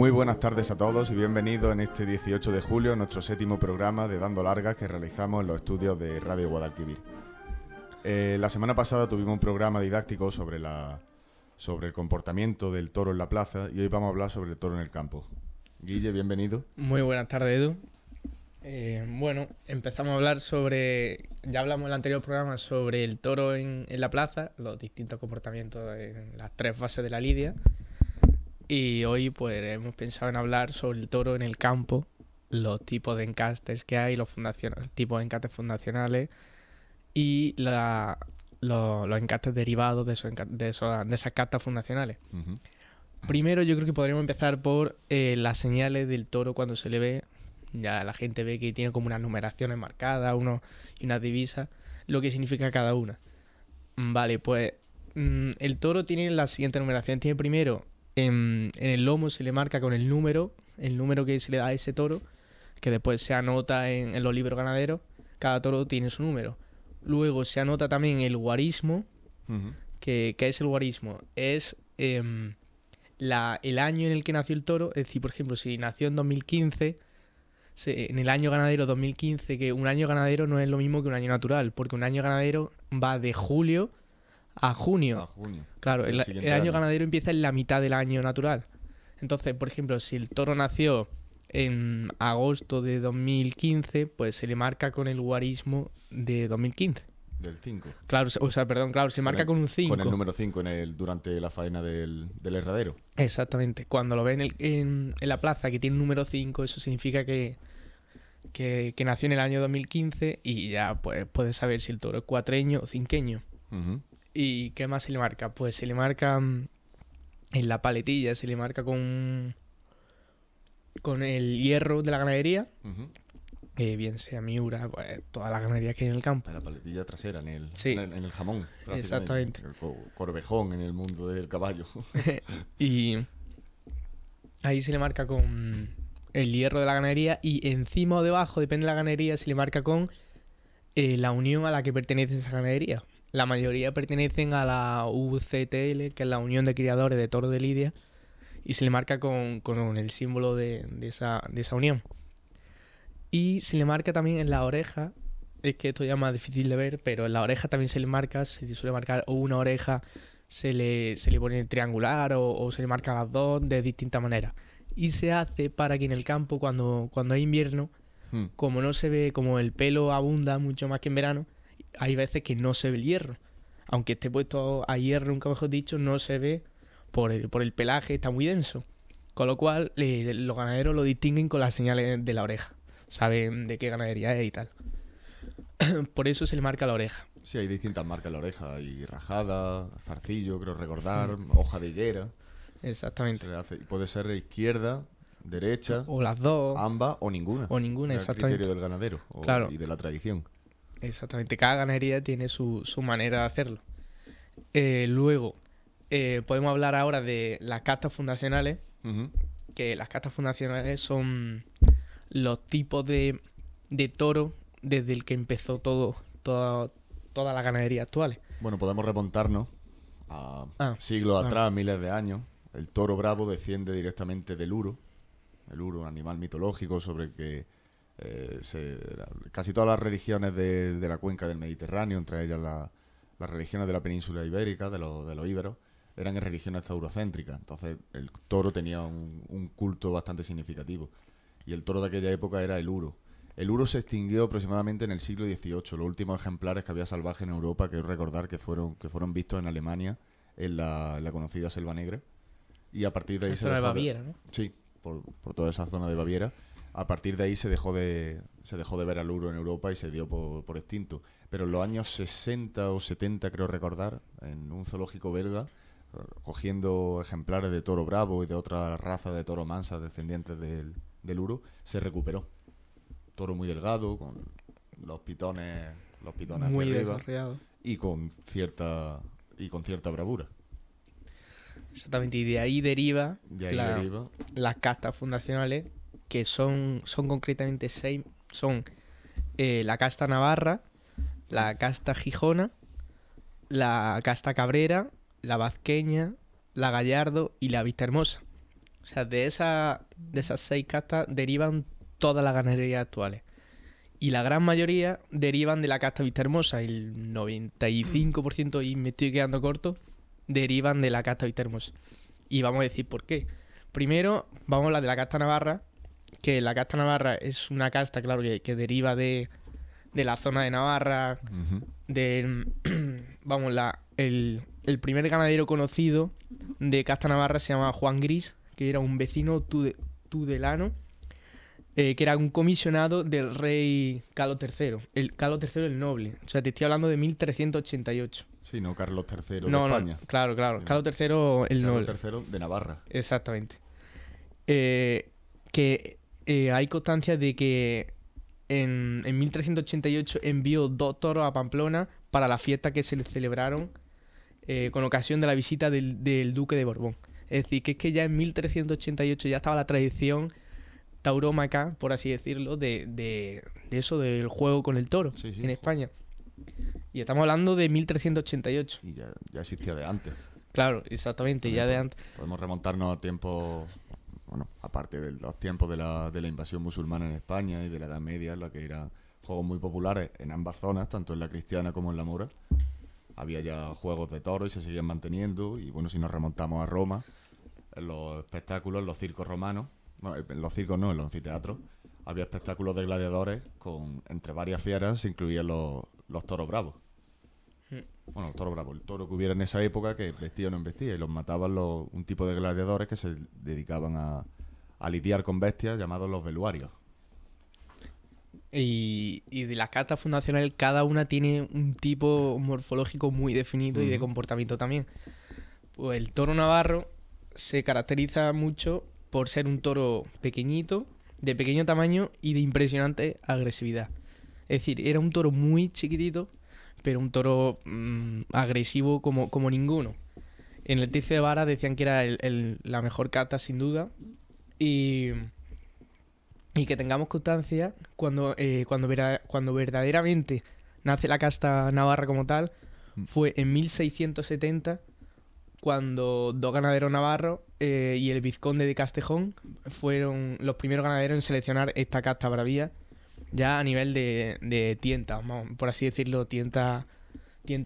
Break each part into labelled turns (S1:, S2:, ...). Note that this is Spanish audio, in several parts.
S1: Muy buenas tardes a todos y bienvenidos en este 18 de julio a nuestro séptimo programa de Dando Largas que realizamos en los estudios de Radio Guadalquivir. La semana pasada tuvimos un programa didáctico sobre el comportamiento del toro en la plaza y hoy vamos a hablar sobre el toro en el campo. Guille, bienvenido.
S2: Muy buenas tardes, Edu. Bueno, empezamos a hablar sobre... Ya hablamos en el anterior programa sobre el toro en la plaza, los distintos comportamientos en las tres fases de la lidia. Y hoy pues hemos pensado en hablar sobre el toro en el campo, los tipos de encastes que hay, los tipos de encastes fundacionales y los encastes derivados de esas castas fundacionales.
S1: Uh-huh.
S2: Primero yo creo que podríamos empezar por las señales del toro cuando se le ve. Ya la gente ve que tiene como unas numeraciones marcadas y unas divisas, lo que significa cada una. Vale, pues el toro tiene la siguiente numeración. Tiene primero, en el lomo se le marca con el número que se le da a ese toro, que después se anota en los libros ganaderos. Cada toro tiene su número. Luego se anota también el guarismo.
S1: Uh-huh.
S2: ¿Qué es el guarismo? Es el año en el que nació el toro. Es decir, por ejemplo, si nació en 2015... en el año ganadero 2015, que un año ganadero no es lo mismo que un año natural, porque un año ganadero va de julio a junio. Claro, el año ganadero empieza en la mitad del año natural. Entonces, por ejemplo, si el toro nació en agosto de 2015, pues se le marca con el guarismo de 2015.
S1: Del 5.
S2: Claro, se marca con un 5.
S1: Con el número 5 durante la faena del herradero.
S2: Exactamente. Cuando lo ven en la plaza que tiene un número 5, eso significa que nació en el año 2015 y ya pues puedes saber si el toro es cuatreño o cinqueño.
S1: Uh-huh.
S2: ¿Y qué más se le marca? Pues se le marca en la paletilla, se le marca con el hierro de la ganadería.
S1: Uh-huh.
S2: Bien sea Miura, pues toda la ganadería que hay en el campo.
S1: En la paletilla trasera, en el jamón.
S2: Exactamente.
S1: El corvejón en el mundo del caballo.
S2: Y ahí se le marca con el hierro de la ganadería y encima o debajo, depende de la ganadería, se le marca con la unión a la que pertenece esa ganadería. La mayoría pertenecen a la UCTL, que es la Unión de Criadores de Toros de Lidia, y se le marca con el símbolo de esa unión. Y se le marca también en la oreja, es que esto ya es más difícil de ver, pero en la oreja también se le suele marcar o una oreja se le pone triangular o se le marcan las dos de distintas maneras. Y se hace para que en el campo, cuando hay invierno, como no se ve, como el pelo abunda mucho más que en verano, hay veces que no se ve el hierro. Aunque esté puesto a hierro, nunca mejor dicho, no se ve por el pelaje, está muy denso. Con lo cual, los ganaderos lo distinguen con las señales de la oreja. Saben de qué ganadería es y tal. Por eso se le marca la oreja.
S1: Sí, hay distintas marcas en la oreja. Hay rajada, zarcillo, creo recordar, hoja de higuera.
S2: Exactamente.
S1: Puede ser izquierda, derecha,
S2: o las dos,
S1: ambas o ninguna.
S2: O ninguna, exactamente.
S1: El criterio del ganadero
S2: claro.
S1: Y de la tradición.
S2: Exactamente. Cada ganadería tiene su manera de hacerlo. Luego, podemos hablar ahora de las castas fundacionales.
S1: Uh-huh.
S2: Que las castas fundacionales son los tipos de toro desde el que empezó todas las ganaderías actuales.
S1: Bueno, podemos remontarnos a siglos atrás, miles de años. El toro bravo desciende directamente del uro. El uro, un animal mitológico sobre el que casi todas las religiones de la cuenca del Mediterráneo, entre ellas las religiones de la península ibérica, de los íberos, eran religiones taurocéntricas. Entonces el toro tenía un culto bastante significativo. Y el toro de aquella época era el uro. El uro se extinguió aproximadamente en el siglo XVIII. Los últimos ejemplares que había salvaje en Europa, quiero recordar que fueron vistos en Alemania, en la conocida Selva Negra. Y a partir de ahí
S2: de Baviera, ¿no?
S1: Sí, por toda esa zona de Baviera. A partir de ahí se dejó de ver al uro en Europa y se dio por extinto. Pero en los años 60 o 70, creo recordar, en un zoológico belga, cogiendo ejemplares de toro bravo y de otras razas de toro mansas descendientes del uro, se recuperó. Toro muy delgado, con los pitones
S2: muy
S1: hacia arriba,
S2: desarrollados
S1: y con cierta bravura.
S2: Exactamente, y de ahí deriva las castas fundacionales, que son concretamente 6. Son la casta navarra, la casta gijona, la casta cabrera, la vazqueña, la gallardo y la vista hermosa. O sea, de esas 6 castas derivan todas las ganaderías actuales. Y la gran mayoría derivan de la casta Vistahermosa. El 95%, y me estoy quedando corto, derivan de la casta Vistahermosa. Y vamos a decir por qué. Primero, vamos a hablar de la casta Navarra, que la casta Navarra es una casta, claro, que deriva de la zona de Navarra, vamos, el primer ganadero conocido de casta Navarra se llama Juan Gris, que era un vecino tudelano, que era un comisionado del rey Carlos III. Carlos III el Noble. O sea, te estoy hablando de 1388.
S1: Sí, no Carlos III de
S2: No,
S1: España.
S2: claro.
S1: Sí,
S2: Carlos III el Noble.
S1: Carlos III de Navarra.
S2: Exactamente. Hay constancia de que en 1388 envió 2 toros a Pamplona para la fiesta que se le celebraron con ocasión de la visita del duque de Borbón. Es decir, que es que ya en 1388 ya estaba la tradición taurómaca, por así decirlo, de eso, del juego con el toro en España. Y estamos hablando de 1388.
S1: Y ya existía de antes.
S2: Claro, exactamente, ya de antes.
S1: Podemos remontarnos a tiempos, bueno, aparte de los tiempos de la invasión musulmana en España y de la Edad Media, en la que eran juegos muy populares en ambas zonas, tanto en la cristiana como en la mora. Había ya juegos de toros y se seguían manteniendo. Y bueno, si nos remontamos a Roma, en los espectáculos, en los circos romanos, no, en los circos no, en los anfiteatros, había espectáculos de gladiadores entre varias fieras se incluían los toros bravos. Bueno, los toros bravos, el toro que hubiera en esa época que vestía o no vestía, y los mataban un tipo de gladiadores que se dedicaban a lidiar con bestias llamados los veluarios.
S2: Y de las castas fundacionales, cada una tiene un tipo morfológico muy definido y de comportamiento también. Pues el toro navarro se caracteriza mucho por ser un toro pequeñito, de pequeño tamaño y de impresionante agresividad. Es decir, era un toro muy chiquitito, pero un toro agresivo como ninguno. En el tercio de vara decían que era la mejor casta, sin duda. Y que tengamos constancia cuando verdaderamente nace la casta navarra como tal, fue en 1670, cuando 2 ganaderos navarros y el vizconde de Castejón fueron los primeros ganaderos en seleccionar esta casta bravía, ya a nivel de tienta, vamos, por así decirlo, tienta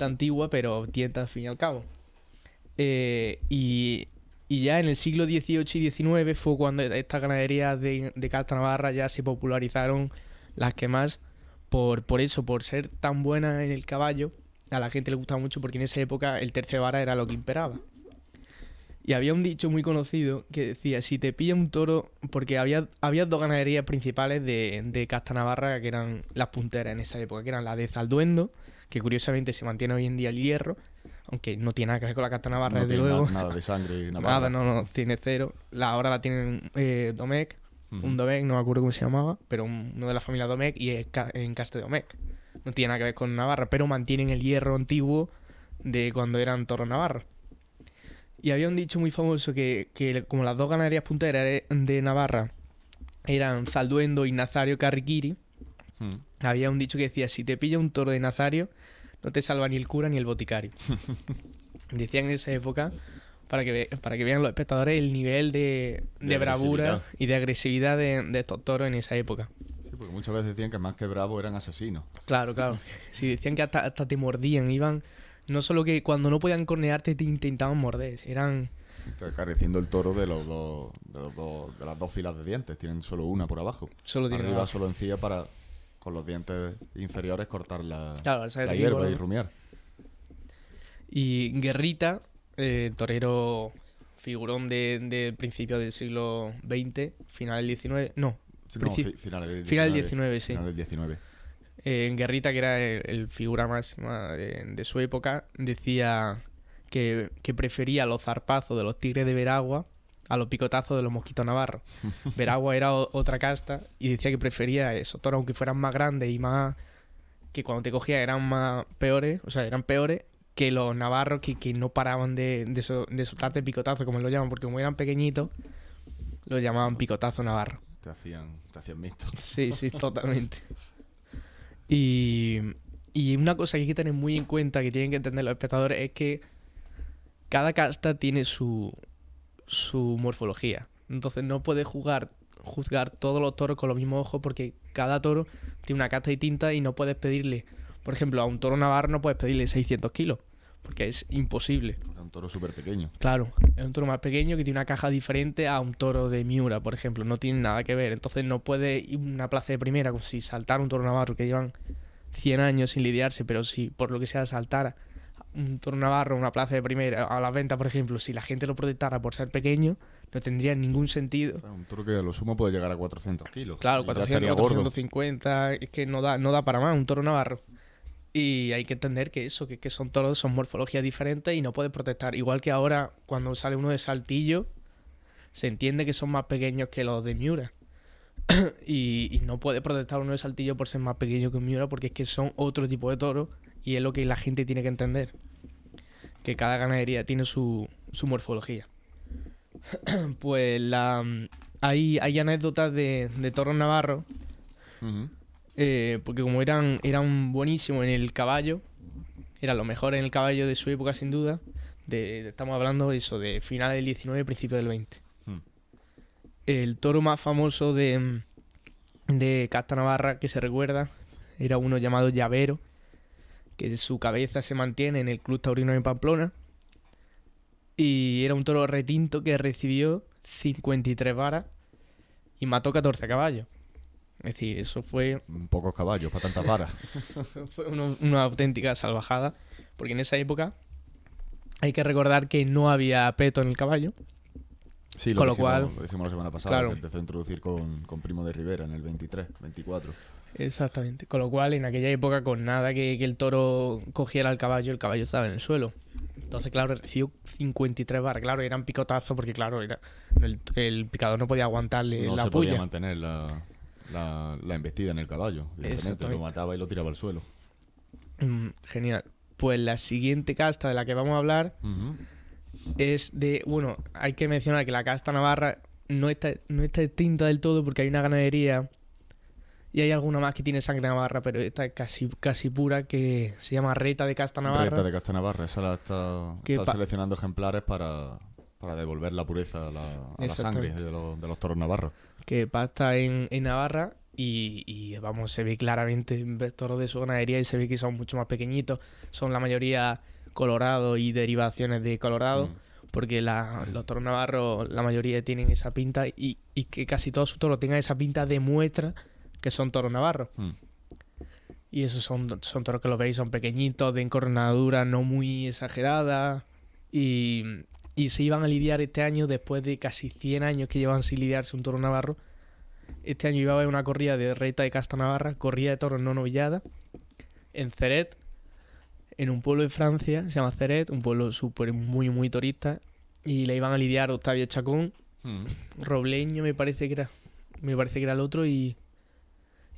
S2: antigua, pero tienta al fin y al cabo. Y ya en el siglo XVIII y XIX fue cuando estas ganaderías de casta navarra ya se popularizaron, las que más, por ser tan buenas en el caballo. A la gente le gustaba mucho porque en esa época el tercio de vara era lo que imperaba. Y había un dicho muy conocido que decía, si te pilla un toro, porque había 2 ganaderías principales de casta navarra que eran las punteras en esa época, que eran la de Zalduendo, que curiosamente se mantiene hoy en día el hierro, aunque no tiene nada que ver con la casta navarra,
S1: no
S2: desde luego.
S1: Nada de sangre navarra.
S2: Nada, no, tiene cero. Ahora la tienen Domecq, un Domecq, no me acuerdo cómo se llamaba, pero uno de la familia Domecq, y es en Caste Domecq. No tiene nada que ver con Navarra, pero mantienen el hierro antiguo de cuando eran toros navarros. Y había un dicho muy famoso que como las 2 ganaderías punteras de Navarra eran Zalduendo y Nazario Carriquiri, había un dicho que decía, si te pilla un toro de Nazario, no te salva ni el cura ni el boticario. Decían en esa época, para que vean los espectadores el nivel de bravura y de agresividad de estos toros en esa época.
S1: Sí, porque muchas veces decían que más que bravos eran asesinos.
S2: Claro. Sí, decían que hasta te mordían, iban... No solo que cuando no podían cornearte te intentaban morder, eran...
S1: Careciendo el toro de las 2 filas de dientes, tienen solo una por abajo.
S2: Solo tienen
S1: arriba, solo encía para, con los dientes inferiores, cortar la
S2: hierba
S1: hierba y rumiar.
S2: Y Guerrita, torero figurón del principio del siglo XX, final del XIX... No,
S1: final del
S2: XIX, sí.
S1: Final del XIX.
S2: Guerrita, que era el figura máxima de su época, decía que prefería los zarpazos de los tigres de Veragua a los picotazos de los mosquitos navarros. Veragua era otra casta y decía que prefería esos toros, aunque fueran más grandes y más... que cuando te cogía eran más peores, o sea, eran peores que los navarros que no paraban de soltarte picotazos, como lo llaman, porque como eran pequeñitos, los llamaban picotazo navarro.
S1: Te hacían mixto.
S2: Sí, totalmente. Y una cosa que hay que tener muy en cuenta, que tienen que entender los espectadores, es que cada casta tiene su morfología. Entonces no puedes juzgar todos los toros con los mismos ojos porque cada toro tiene una casta distinta y no puedes pedirle, por ejemplo, a un toro navarro no puedes pedirle 600 kilos porque es imposible.
S1: Es un toro súper pequeño.
S2: Claro, es un toro más pequeño que tiene una caja diferente a un toro de Miura, por ejemplo. No tiene nada que ver. Entonces no puede ir una plaza de primera como si saltara un toro navarro que llevan 100 años sin lidiarse, pero si por lo que sea saltara un toro navarro, una plaza de primera, a las ventas, por ejemplo, si la gente lo protestara por ser pequeño, no tendría ningún sentido.
S1: Claro, un toro que a lo sumo puede llegar a 400 kilos.
S2: Claro,
S1: Y ya
S2: 400,
S1: estaría gordo.
S2: 450, es que no da para más un toro navarro. Y hay que entender que eso, que son toros, son morfologías diferentes y no puedes protestar. Igual que ahora, cuando sale uno de Saltillo, se entiende que son más pequeños que los de Miura. y no puede protestar uno de Saltillo por ser más pequeño que un Miura porque es que son otro tipo de toros y es lo que la gente tiene que entender. Que cada ganadería tiene su morfología. Pues hay anécdotas de toros navarros.
S1: Ujú.
S2: Porque como eran buenísimos en el caballo, eran los mejores en el caballo de su época sin duda, estamos hablando de eso, de finales del 19, principios del 20.
S1: Mm.
S2: El toro más famoso de casta navarra que se recuerda era uno llamado Llavero, que su cabeza se mantiene en el Club Taurino de Pamplona, y era un toro retinto que recibió 53 varas y mató 14 caballos. Es decir, eso fue
S1: Pocos caballos para tantas varas.
S2: fue una auténtica salvajada, porque en esa época hay que recordar que no había peto en el caballo.
S1: Sí,
S2: Con lo cual,
S1: lo dijimos la semana pasada.
S2: claro.
S1: Se empezó a introducir con Primo de Rivera en el 23, 24.
S2: Exactamente. Con lo cual, en aquella época, con nada que el toro cogiera el caballo estaba en el suelo. Entonces, claro, recibió 53 varas. Claro, eran picotazos porque, claro, el picador no podía aguantarle
S1: No
S2: la
S1: se
S2: puya.
S1: podía mantener la embestida en el caballo. Evidentemente,
S2: Exactamente.
S1: lo mataba y lo tiraba al suelo.
S2: Genial. Pues la siguiente casta de la que vamos a hablar
S1: Ujú.
S2: es de... Bueno, hay que mencionar que la casta navarra no está extinta del todo porque hay una ganadería y hay alguna más que tiene sangre navarra, pero esta es casi pura, que se llama Reta de Casta Navarra.
S1: Reta de Casta Navarra. Esa la está
S2: Que
S1: seleccionando ejemplares para devolver la pureza a la sangre
S2: Exactamente.
S1: de los toros navarros.
S2: Que pasta en Navarra y vamos, se ve claramente ves toros de su ganadería y se ve que son mucho más pequeñitos. Son la mayoría colorados y derivaciones de colorado. Porque los toros navarros, la mayoría tienen esa pinta y que casi todos sus toros tengan esa pinta demuestra que son toros navarros. Y esos son toros que los veis, son pequeñitos, de encornadura no muy exagerada. Y se iban a lidiar este año, después de casi 100 años que llevan sin lidiarse un toro navarro. Este año iba a haber una corrida de Reta de Casta Navarra, corrida de toros no novillada, en Ceret, en un pueblo de Francia, se llama Ceret, un pueblo súper muy torista. Y le iban a lidiar Octavio Chacón, Robleño me parece que era el otro, y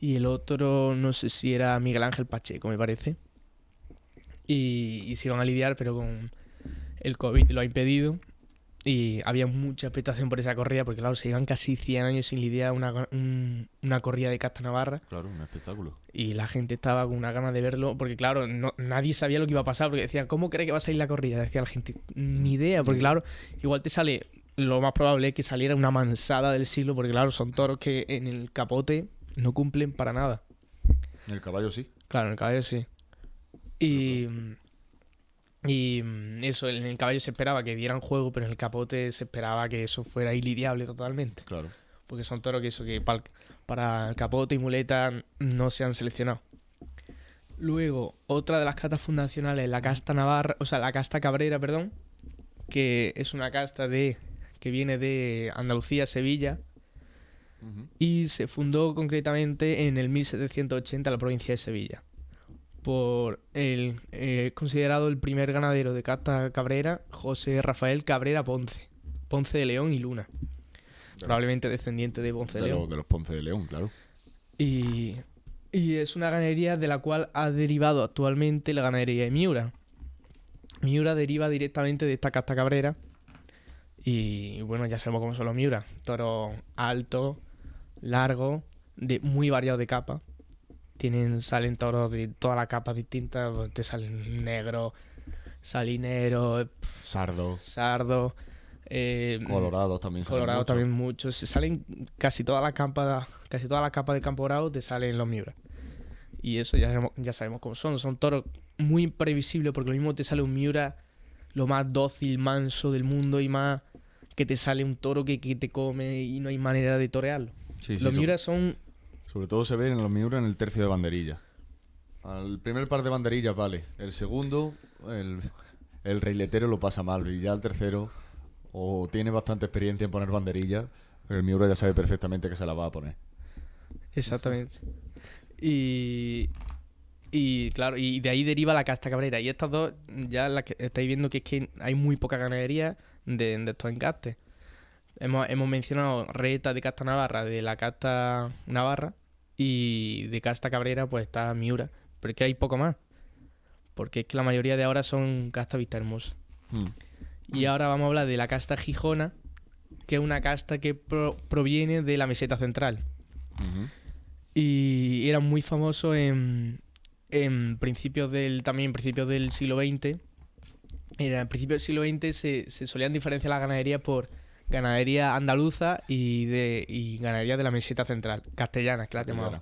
S2: el otro no sé si era Miguel Ángel Pacheco, me parece. Y se iban a lidiar, pero con el COVID lo ha impedido. Y había mucha expectación por esa corrida, porque claro, se iban casi 100 años sin lidiar una corrida de Casta Navarra.
S1: Claro, un espectáculo.
S2: Y la gente estaba con una gana de verlo, porque claro, nadie sabía lo que iba a pasar, porque decían, ¿cómo cree que va a salir la corrida? Decía la gente, ni idea, porque claro, igual te sale, lo más probable es que saliera una mansada del siglo, porque claro, son toros que en el capote no cumplen para nada.
S1: En el caballo sí.
S2: Claro, en el caballo sí. Y eso, en el caballo se esperaba que dieran juego, pero en el capote se esperaba que eso fuera ilidiable totalmente.
S1: Claro.
S2: Porque son toros que para el capote y muleta no se han seleccionado. Luego, otra de las castas fundacionales, la casta Navarra, o sea, la casta Cabrera, perdón, que es una casta que viene de Andalucía, Sevilla, y se fundó concretamente en el 1780 en la provincia de Sevilla. Es considerado el primer ganadero de casta Cabrera, José Rafael Cabrera Ponce de León y Luna. Probablemente descendiente de Ponce de León.
S1: De los Ponce de León, claro.
S2: Y es una ganadería de la cual ha derivado actualmente la ganadería de Miura. Miura deriva directamente de esta casta Cabrera. Y bueno, ya sabemos cómo son los Miura. Toros altos, largos, muy variados de capa. Salen toros de todas las capas distintas. Te salen negros, salineros,
S1: Sardo.
S2: sardo,
S1: Colorados también salen
S2: Colorado
S1: mucho.
S2: también mucho. Se salen casi todas las capas del Campo Bravo te salen los Miura. Y eso ya sabemos cómo son. Son toros muy imprevisibles porque lo mismo te sale un Miura lo más dócil, manso del mundo y más que te sale un toro que te come y no hay manera de torearlo.
S1: Sí,
S2: Los Miura son...
S1: Sobre todo se ven en los Miura en el tercio de banderilla. Al primer par de banderillas vale. El segundo, el reiletero lo pasa mal. Y ya el tercero, o tiene bastante experiencia en poner banderillas, pero el Miura ya sabe perfectamente que se la va a poner.
S2: Exactamente. Y claro, y de ahí deriva la casta cabrera. Y estas dos, ya las que estáis viendo que es que hay muy poca ganadería de estos encastes. Hemos mencionado reta de casta navarra, de la casta navarra, y de casta cabrera pues está Miura. Pero es que hay poco más. Porque es que la mayoría de ahora son casta vista hermosa. Y ahora vamos a hablar de la casta gijona, que es una casta que proviene de la meseta central. Y era muy famoso en principios del siglo XX. En principios del siglo XX se solían diferenciar las ganaderías por ganadería andaluza y ganadería de la meseta central, castellanas, que las llamaban.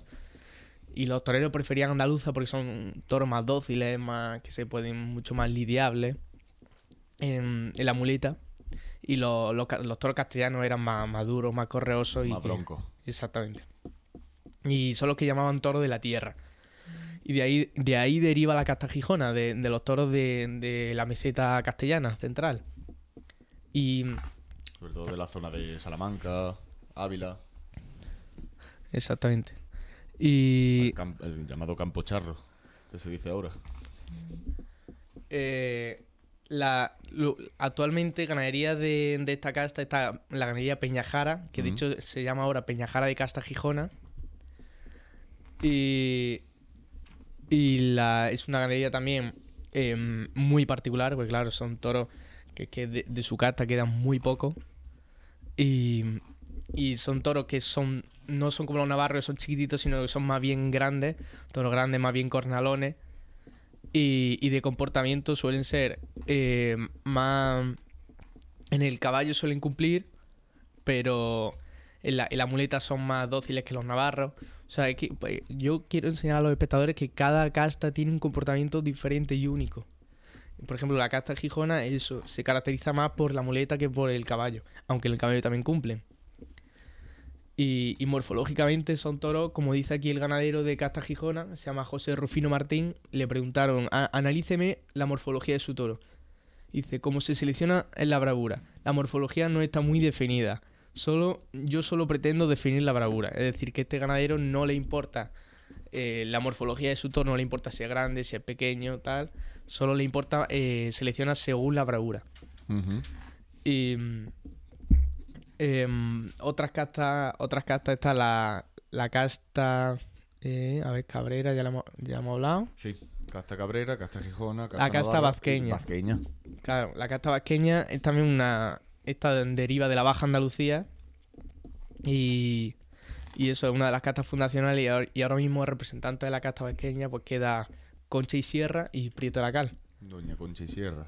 S2: Y los toreros preferían andaluza porque son toros más dóciles, más que se pueden mucho más lidiables en la muleta. Y los toros castellanos eran más duros, más correosos.
S1: Más broncos.
S2: Exactamente. Y son los que llamaban toros de la tierra. Y de ahí deriva la casta gijona, de los toros de la meseta castellana central. Y...
S1: sobre todo de la zona de Salamanca, Ávila.
S2: Exactamente. Y...
S1: el llamado Campo Charro, que se dice ahora.
S2: Actualmente ganadería de esta casta está la ganadería Peñajara, que de hecho se llama ahora Peñajara de Casta Gijona. Y es una ganadería también muy particular, porque claro, son toros que de su casta quedan muy poco. Y son toros que no son como los navarros, que son chiquititos, sino que son más bien grandes, toros grandes, más bien cornalones. Y de comportamiento suelen ser más... En el caballo suelen cumplir, pero en la muleta son más dóciles que los navarros. O sea, es que, pues, yo quiero enseñar a los espectadores que cada casta tiene un comportamiento diferente y único. Por ejemplo, la casta gijona, eso, se caracteriza más por la muleta que por el caballo, aunque el caballo también cumple. Y morfológicamente son toros, como dice aquí el ganadero de casta gijona, se llama José Rufino Martín, le preguntaron, analíceme la morfología de su toro. Dice, ¿cómo se selecciona en la bravura? La morfología no está muy definida. Yo solo pretendo definir la bravura. Es decir, que a este ganadero no le importa la morfología de su toro, no le importa si es grande, si es pequeño, tal. Solo le importa selecciona según la bravura. Y otras castas está la casta... a ver, Cabrera, ya hemos hablado.
S1: Sí, casta cabrera, casta gijona,
S2: La casta
S1: vasqueña.
S2: Claro, la casta vasqueña es también esta deriva de la Baja Andalucía y eso es una de las castas fundacionales y ahora mismo representante de la casta vasqueña pues queda Concha y Sierra y Prieto de la Cal.
S1: Doña Concha y Sierra,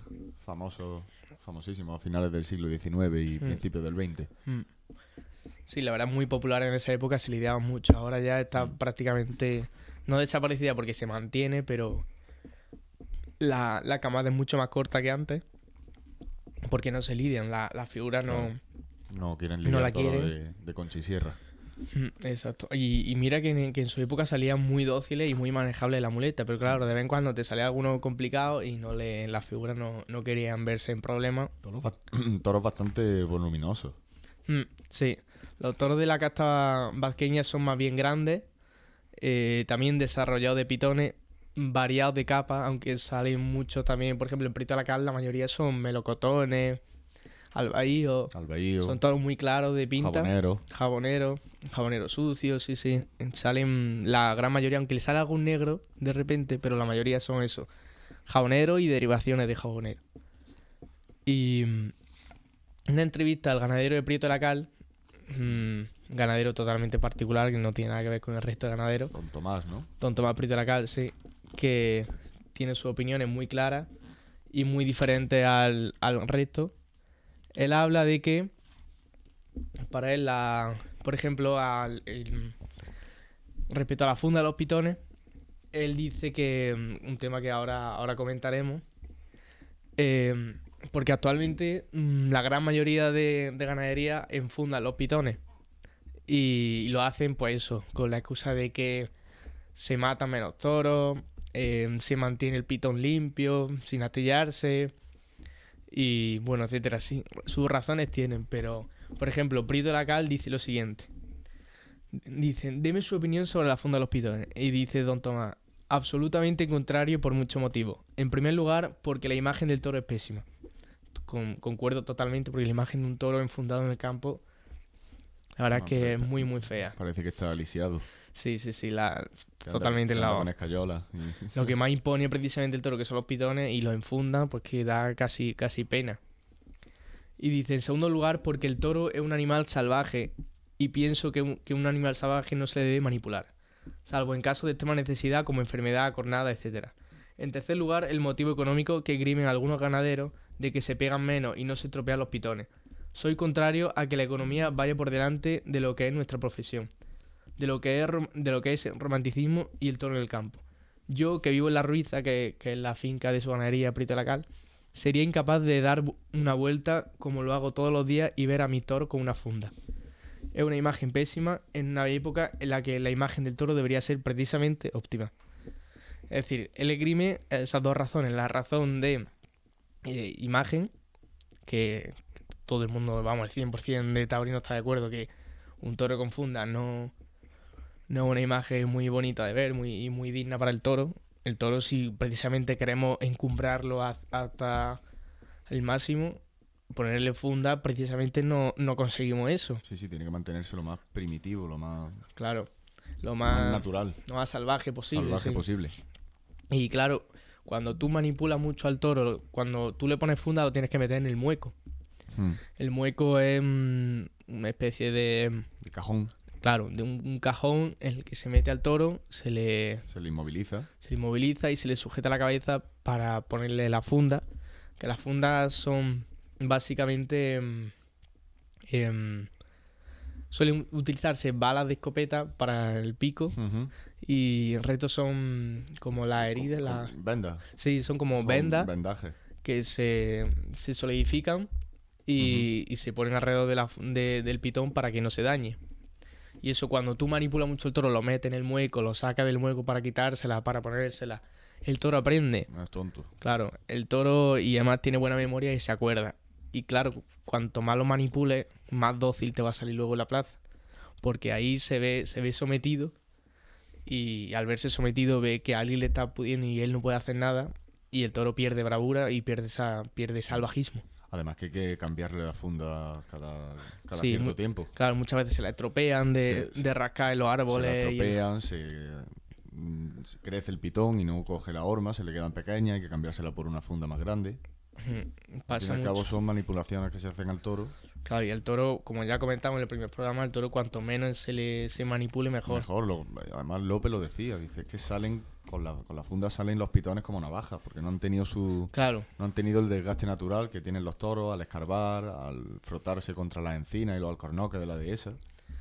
S1: famosísimo a finales del siglo XIX y principios del XX.
S2: Sí, la verdad es muy popular en esa época, se lidiaba mucho. Ahora ya está prácticamente no desaparecida porque se mantiene, pero la camada es mucho más corta que antes. Porque no se lidian, las figuras
S1: no quieren
S2: no la
S1: lidiar todo
S2: quieren.
S1: de Concha y Sierra.
S2: Exacto. Y mira que en su época salían muy dóciles y muy manejables la muleta, pero claro, de vez en cuando te salía alguno complicado y las figuras no querían verse en problemas.
S1: Toros bastante voluminosos.
S2: Sí, los toros de la casta vasqueña son más bien grandes, también desarrollados de pitones, variados de capa, aunque salen muchos también, por ejemplo, en Prieto de la Cal la mayoría son melocotones, albaíos. Son toros muy claros de pinta. Jabonero sucio, sí. Salen la gran mayoría, aunque le sale algún negro de repente, pero la mayoría son eso. Jabonero y derivaciones de jabonero. Y una entrevista al ganadero de Prieto de la Cal, ganadero totalmente particular, que no tiene nada que ver con el resto de ganaderos.
S1: Don Tomás, ¿no?
S2: Don Tomás Prieto de la Cal, sí. Que tiene sus opiniones muy claras y muy diferentes al resto. Él habla de que para él, por ejemplo, respecto a la funda de los pitones, él dice que, un tema que ahora comentaremos, porque actualmente la gran mayoría de ganaderías enfundan los pitones y lo hacen pues eso, con la excusa de que se matan menos toros, se mantiene el pitón limpio, sin astillarse y bueno, etcétera. Sí, sus razones tienen, pero por ejemplo, Prieto de la Cal dice lo siguiente. Dicen, deme su opinión sobre la funda de los pitones. Y dice don Tomás, absolutamente contrario por muchos motivos. En primer lugar, porque la imagen del toro es pésima. Concuerdo totalmente, porque la imagen de un toro enfundado en el campo, la verdad es que es muy, muy fea.
S1: Parece que está lisiado.
S2: Sí, totalmente en la
S1: con escayola.
S2: Lo que más impone precisamente el toro, que son los pitones, y los enfunda, pues que da casi pena. Y dice, en segundo lugar, porque el toro es un animal salvaje y pienso que un animal salvaje no se le debe manipular, salvo en caso de extrema necesidad como enfermedad, cornada, etc. En tercer lugar, el motivo económico que grimen algunos ganaderos de que se pegan menos y no se estropean los pitones. Soy contrario a que la economía vaya por delante de lo que es nuestra profesión, de lo que es el romanticismo y el toro en el campo. Yo, que vivo en La Ruiza, que es la finca de su ganadería Prieto de la Cal, sería incapaz de dar una vuelta como lo hago todos los días y ver a mi toro con una funda. Es una imagen pésima en una época en la que la imagen del toro debería ser precisamente óptima. Es decir, él esgrime esas dos razones. La razón de imagen, que todo el mundo, vamos, el 100% de taurino está de acuerdo que un toro con funda no es una imagen muy bonita de ver, muy digna para el toro. El toro, si precisamente queremos encumbrarlo hasta el máximo, ponerle funda, precisamente no conseguimos eso.
S1: Sí, tiene que mantenerse lo más primitivo, lo más...
S2: Claro, lo más
S1: natural.
S2: Lo más salvaje posible.
S1: Posible.
S2: Y claro, cuando tú manipulas mucho al toro, cuando tú le pones funda, lo tienes que meter en el mueco. El mueco es una especie de
S1: cajón.
S2: Claro, de un cajón en el que se mete al toro, se le
S1: inmoviliza.
S2: Se le inmoviliza y se le sujeta la cabeza para ponerle la funda. Que las fundas son básicamente... suelen utilizarse balas de escopeta para el pico. Y el resto son como las heridas.
S1: Vendas.
S2: Sí, son como vendas.
S1: Vendajes.
S2: Que se solidifican y se ponen alrededor del pitón para que no se dañe. Y eso, cuando tú manipulas mucho el toro, lo metes en el mueco, lo sacas del mueco para quitársela, para ponérsela, el toro aprende.
S1: No es tonto. Claro,
S2: el toro, y además tiene buena memoria y se acuerda. Y claro, cuanto más lo manipules, más dócil te va a salir luego en la plaza. Porque ahí se ve sometido, y al verse sometido ve que alguien le está pudiendo y él no puede hacer nada, y el toro pierde bravura y pierde salvajismo.
S1: Además que hay que cambiarle la funda cada cierto tiempo.
S2: Claro, muchas veces se la estropean de rascar en los árboles.
S1: Se la estropean, se crece el pitón y no coge la horma, se le quedan pequeñas, hay que cambiársela por una funda más grande.
S2: Pasa
S1: al cabo son manipulaciones que se hacen al toro.
S2: Claro, y el toro, como ya comentamos en el primer programa, el toro cuanto menos se manipule, mejor.
S1: Además López lo decía, dice, es que salen con la funda salen los pitones como navajas, porque no han tenido no han tenido el desgaste natural que tienen los toros al escarbar, al frotarse contra las encinas y los alcornoques de la dehesa.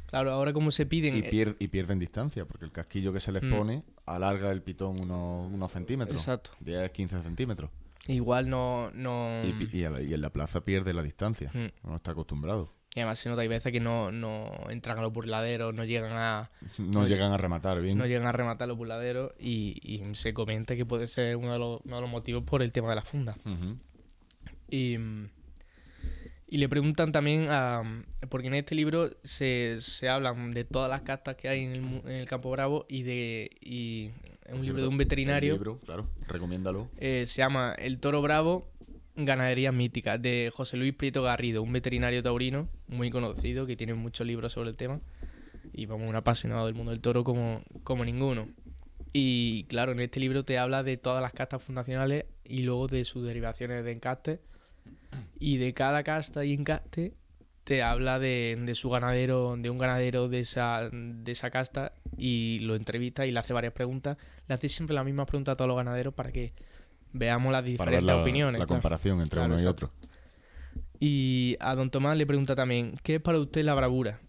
S2: Claro, ahora como se piden...
S1: Y pierden distancia, porque el casquillo que se les pone alarga el pitón unos centímetros.
S2: Exacto.
S1: 10, 15 centímetros.
S2: Igual no...
S1: Y en la plaza pierde la distancia. No está acostumbrado.
S2: Y además se nota, hay veces que no entran a los burladeros, no llegan a...
S1: No llegan a rematar bien.
S2: No llegan a rematar los burladeros y se comenta que puede ser uno de los motivos por el tema de la funda. Y le preguntan también porque en este libro se hablan de todas las castas que hay en el Campo Bravo y es un libro de un veterinario.
S1: El libro, claro, recomiéndalo.
S2: Se llama El Toro Bravo, Ganadería Mítica, de José Luis Prieto Garrido, un veterinario taurino muy conocido que tiene muchos libros sobre el tema y vamos, un apasionado del mundo del toro como ninguno. Y claro, en este libro te habla de todas las castas fundacionales y luego de sus derivaciones de encaste. Y de cada casta y encaste te habla de su ganadero, de un ganadero de esa casta, y lo entrevista y le hace varias preguntas. Le hace siempre las mismas preguntas a todos los ganaderos para que veamos las diferentes opiniones.
S1: La comparación entre uno y otro.
S2: Y a don Tomás le pregunta también, ¿qué es para usted la bravura?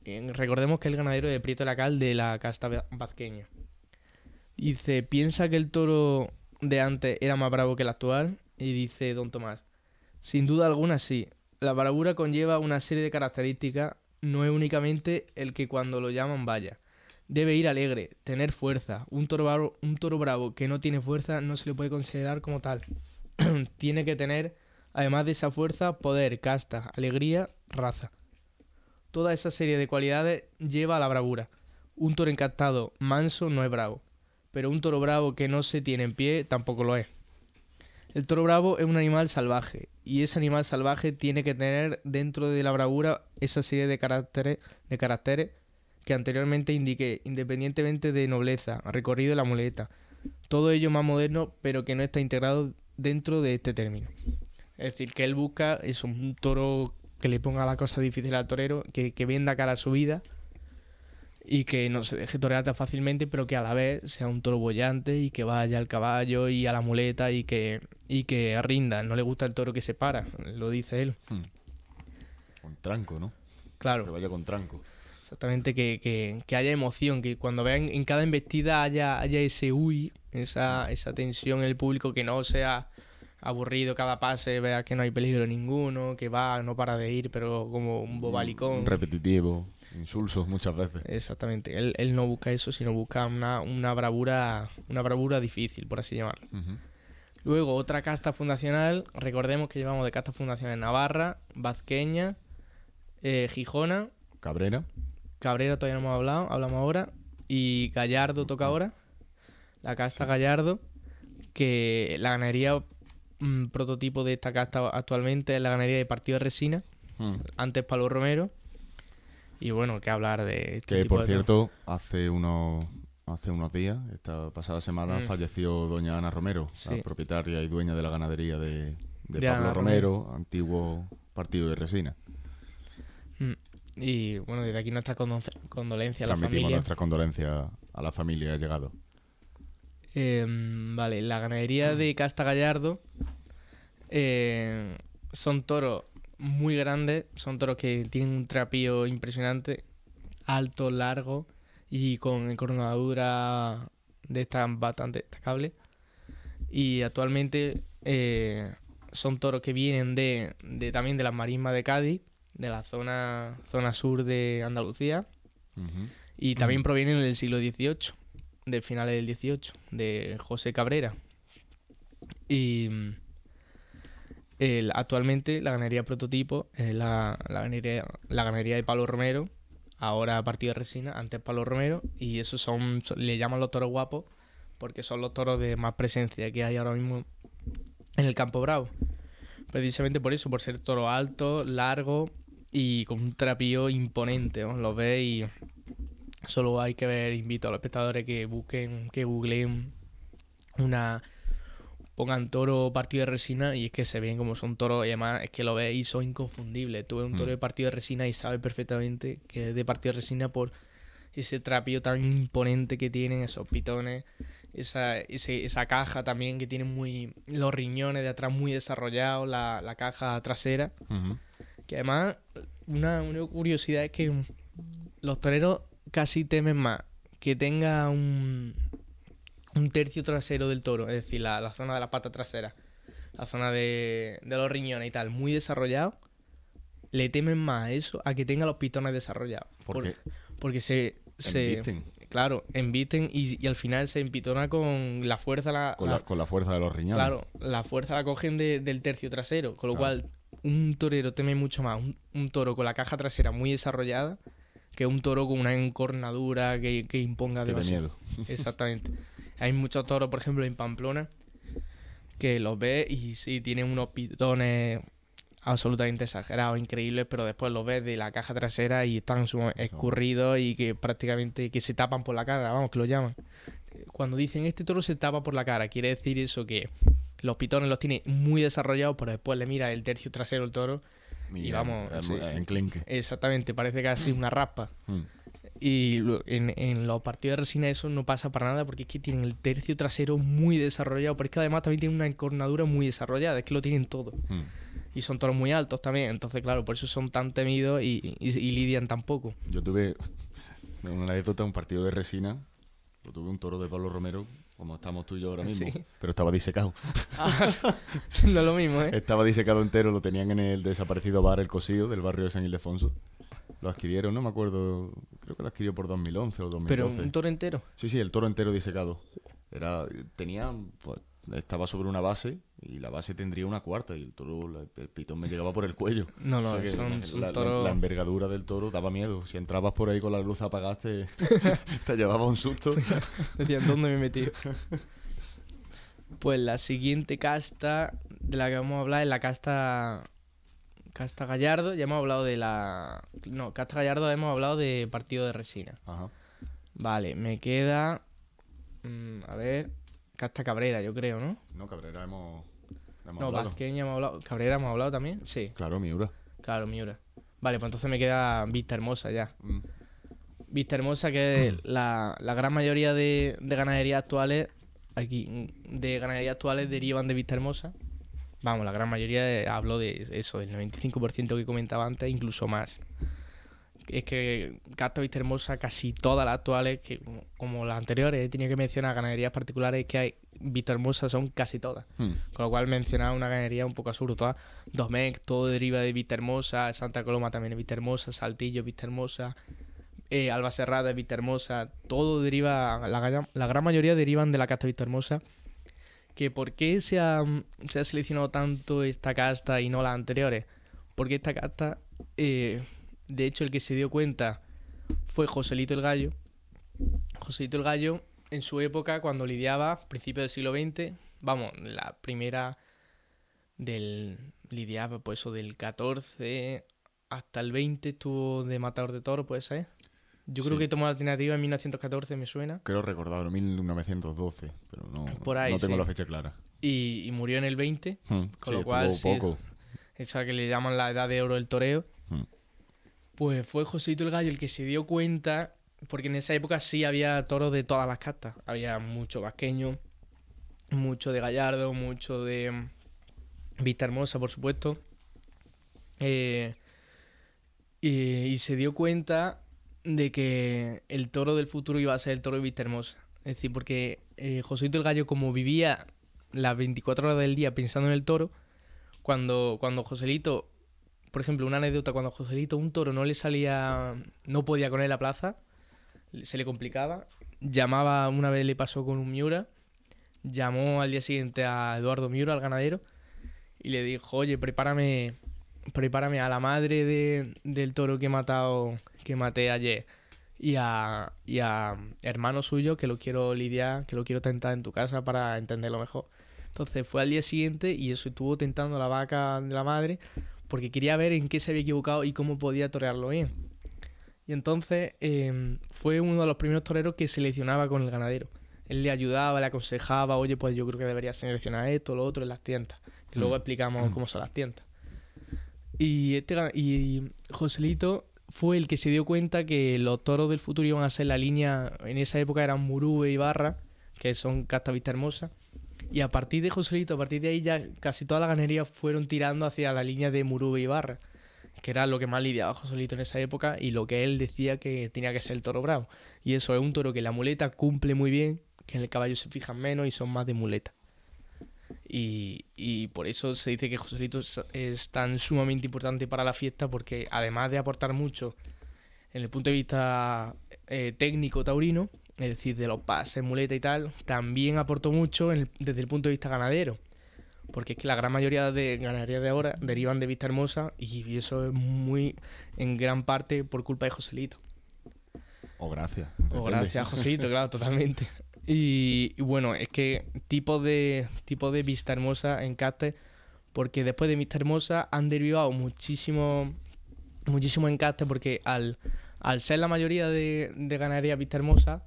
S2: Recordemos que es el ganadero de Prieto de la Cal de la casta vazqueña. Dice, ¿piensa que el toro de antes era más bravo que el actual? Y dice don Tomás, sin duda alguna sí. La bravura conlleva una serie de características, no es únicamente el que cuando lo llaman vaya. Debe ir alegre, tener fuerza. Un toro bravo que no tiene fuerza no se le puede considerar como tal. Tiene que tener, además de esa fuerza, poder, casta, alegría, raza. Toda esa serie de cualidades lleva a la bravura. Un toro encastado, manso, no es bravo. Pero un toro bravo que no se tiene en pie tampoco lo es. El toro bravo es un animal salvaje, y ese animal salvaje tiene que tener dentro de la bravura esa serie de caracteres que anteriormente indiqué, independientemente de nobleza, recorrido de la muleta. Todo ello más moderno, pero que no está integrado dentro de este término. Es decir, que él busca eso, un toro que le ponga la cosa difícil al torero, que venda cara a su vida y que no se deje torear tan fácilmente, pero que a la vez sea un toro boyante y que vaya al caballo y a la muleta y que rinda. No le gusta el toro que se para, lo dice él.
S1: Con tranco, ¿no?
S2: Claro.
S1: Que vaya con tranco.
S2: Exactamente, que haya emoción, que cuando vean en cada embestida haya ese esa tensión en el público, que no sea aburrido cada pase, vea que no hay peligro ninguno, que va, no para de ir, pero como un bobalicón.
S1: Repetitivo, insulsos muchas veces.
S2: Exactamente, él no busca eso, sino busca una bravura difícil, por así llamarlo. Luego, otra casta fundacional, recordemos que llevamos de castas fundacionales Navarra, Vazqueña, Gijona. Cabrera todavía no hemos hablado, hablamos ahora. Y Gallardo toca ahora. La casta Gallardo, que la ganadería prototipo de esta casta actualmente es la ganadería de Partido de Resina. Antes Palo Romero. Y bueno, que hablar de este
S1: que
S2: tipo
S1: por
S2: de
S1: cierto, hace unos días, esta pasada semana, falleció doña Ana Romero,
S2: sí,
S1: la propietaria y dueña de la ganadería de Pablo
S2: Ana
S1: Romero, antiguo Partido de Resina.
S2: Y bueno, desde aquí nuestra condolencia a la familia.
S1: Transmitimos nuestras condolencias a la familia llegado.
S2: Vale, la ganadería de Casta Gallardo son toros muy grandes, son toros que tienen un trapío impresionante, alto, largo y con encornadura de estas bastante destacable. Y actualmente son toros que vienen también de las marismas de Cádiz, de la zona sur de Andalucía, y también provienen del siglo XVIII, de finales del XVIII, de José Cabrera. Y actualmente la ganadería prototipo es la ganadería de Pablo Romero, ahora Partido de Resina, antes Pablo Romero, y esos le llaman los toros guapos porque son los toros de más presencia que hay ahora mismo en el Campo Bravo. Precisamente por eso, por ser toro alto, largo y con un trapío imponente, ¿no? Lo ves y solo hay que ver, invito a los espectadores que busquen, que googleen pongan toro Partido de Resina y es que se ven como son toros y además es que lo ves y son inconfundibles. Tú ves un toro de Partido de Resina y sabes perfectamente que es de Partido de Resina por ese trapío tan imponente que tienen, esos pitones, esa caja también que tiene los riñones de atrás muy desarrollados, la caja trasera. Que además, una curiosidad es que los toreros casi temen más que tenga un tercio trasero del toro, es decir, la zona de la pata trasera, la zona de los riñones y tal, muy desarrollado, le temen más a eso a que tenga los pitones desarrollados. Porque se embisten. Claro, embisten y al final se empitona con la fuerza.
S1: Con la fuerza de los riñones.
S2: Claro, la fuerza la cogen del tercio trasero, con lo cual un torero teme mucho más un toro con la caja trasera muy desarrollada que un toro con una encornadura que imponga demasiado.
S1: De miedo.
S2: Exactamente. Hay muchos toros, por ejemplo, en Pamplona, que los ves y sí, tienen unos pitones absolutamente exagerados, increíbles, pero después los ves de la caja trasera y están escurridos y que prácticamente que se tapan por la cara, vamos, que lo llaman. Cuando dicen este toro se tapa por la cara, quiere decir eso, que los pitones los tiene muy desarrollados, pero después le mira el tercio trasero del toro y vamos...
S1: En clinque.
S2: Exactamente, parece casi una raspa. Y en los partidos de resina eso no pasa para nada porque es que tienen el tercio trasero muy desarrollado, pero es que además también tienen una encornadura muy desarrollada, es que lo tienen todo. Y son toros muy altos también. Entonces, claro, por eso son tan temidos y lidian tan poco.
S1: Yo tuve una anécdota, un partido de resina. Yo tuve un toro de Pablo Romero, como estamos tú y yo ahora mismo,
S2: Sí.
S1: pero estaba disecado.
S2: No es lo mismo, ¿eh?
S1: Estaba disecado entero, lo tenían en el desaparecido bar El Cosío del barrio de San Ildefonso. Lo adquirieron, no me acuerdo, creo que lo adquirió por 2011 o 2012.
S2: Pero un toro entero.
S1: Sí, el toro entero disecado. Pues, estaba sobre una base y la base tendría una cuarta y el pitón me llegaba por el cuello.
S2: No,
S1: O sea que
S2: son toros...
S1: la envergadura del toro daba miedo. Si entrabas por ahí con la luz apagada te llevaba un susto.
S2: Decían, ¿dónde me he metido? Pues la siguiente casta de la que vamos a hablar es la casta Gallardo. Ya hemos hablado de la... No, casta Gallardo hemos hablado de partido de resina.
S1: Ajá.
S2: Vale, me queda... a ver... Casta Cabrera, yo creo, ¿no?
S1: No, Cabrera hemos
S2: No,
S1: hablado.
S2: Vazqueña hemos hablado. ¿Cabrera hemos hablado también? Sí,
S1: Claro, Miura.
S2: claro, Miura. Vale, pues entonces me queda Vista Hermosa ya.
S1: Mm.
S2: Vista Hermosa, que es la gran mayoría de ganaderías actuales, de ganaderías actuales derivan de Vista Hermosa. Vamos, la gran mayoría hablo de eso, del 95% que comentaba antes, incluso más. Es que casta Vista Hermosa, casi todas las actuales, que como las anteriores, he tenido que mencionar ganaderías particulares que hay, Vista Hermosa son casi todas. Con lo cual mencionaba una ganadería un poco absurda. Todas, Domecq, todo deriva de Vista Hermosa, Santa Coloma también es Vista Hermosa, Saltillo, Vista Hermosa, Albacerrada es Vista Hermosa, todo deriva, la gran mayoría derivan de la casta Vista Hermosa. Que ¿por qué se ha seleccionado tanto esta casta y no las anteriores? Porque esta casta... de hecho, el que se dio cuenta fue Joselito el Gallo. Joselito el Gallo, en su época, cuando lidiaba, principios del siglo XX, vamos, la primera lidiaba, pues eso, del 14 hasta el 20 estuvo de matador de toro, puede ser. Yo creo
S1: Sí.
S2: que tomó la alternativa en 1914, me suena.
S1: Creo recordar, 1912, pero
S2: Por ahí,
S1: no tengo
S2: sí.
S1: la fecha clara.
S2: Y murió en el 20, con lo cual,
S1: estuvo
S2: sí,
S1: poco.
S2: esa que le llaman la edad de oro del toreo. Pues fue Joselito el Gallo el que se dio cuenta, porque en esa época sí había toros de todas las castas. Había mucho vasqueño, mucho de Gallardo, mucho de Vista Hermosa, por supuesto. Y se dio cuenta de que el toro del futuro iba a ser el toro de Vista Hermosa. Es decir, porque Joselito el Gallo, como vivía las 24 horas del día pensando en el toro, cuando Joselito... Por ejemplo, una anécdota, cuando a Joselito un toro no le salía, no podía con él a plaza, se le complicaba, llamaba, una vez le pasó con un Miura, llamó al día siguiente a Eduardo Miura, al ganadero, y le dijo, oye, prepárame a la madre del toro que maté ayer, y a hermano suyo que lo quiero lidiar, que lo quiero tentar en tu casa para entenderlo mejor. Entonces fue al día siguiente y eso, estuvo tentando a la vaca de la madre, porque quería ver en qué se había equivocado y cómo podía torearlo bien. Y entonces fue uno de los primeros toreros que seleccionaba con el ganadero. Él le ayudaba, le aconsejaba, oye, pues yo creo que deberías seleccionar esto, lo otro en las tientas. Que luego explicamos cómo son las tientas. Y Joselito fue el que se dio cuenta que los toros del futuro iban a ser la línea, en esa época eran Murube y Barra, que son casta Vista Hermosa. Y a partir de Joselito, a partir de ahí ya casi todas las ganaderías fueron tirando hacia la línea de Murube y Barra, que era lo que más lidiaba Joselito en esa época y lo que él decía que tenía que ser el toro bravo. Y eso es un toro que la muleta cumple muy bien, que en el caballo se fijan menos y son más de muleta. Y por eso se dice que Joselito es tan sumamente importante para la fiesta, porque además de aportar mucho en el punto de vista técnico taurino, es decir, de los pases, muleta y tal, también aportó mucho desde el punto de vista ganadero. Porque es que la gran mayoría de ganaderías de ahora derivan de Vista Hermosa y eso es muy, en gran parte, por culpa de Joselito.
S1: O gracias.
S2: O gracias a Joselito, claro, totalmente. Y bueno, es que tipo de Vista Hermosa en castes, porque después de Vista Hermosa han derivado muchísimo en castes, porque al ser la mayoría de ganaderías Vista Hermosa,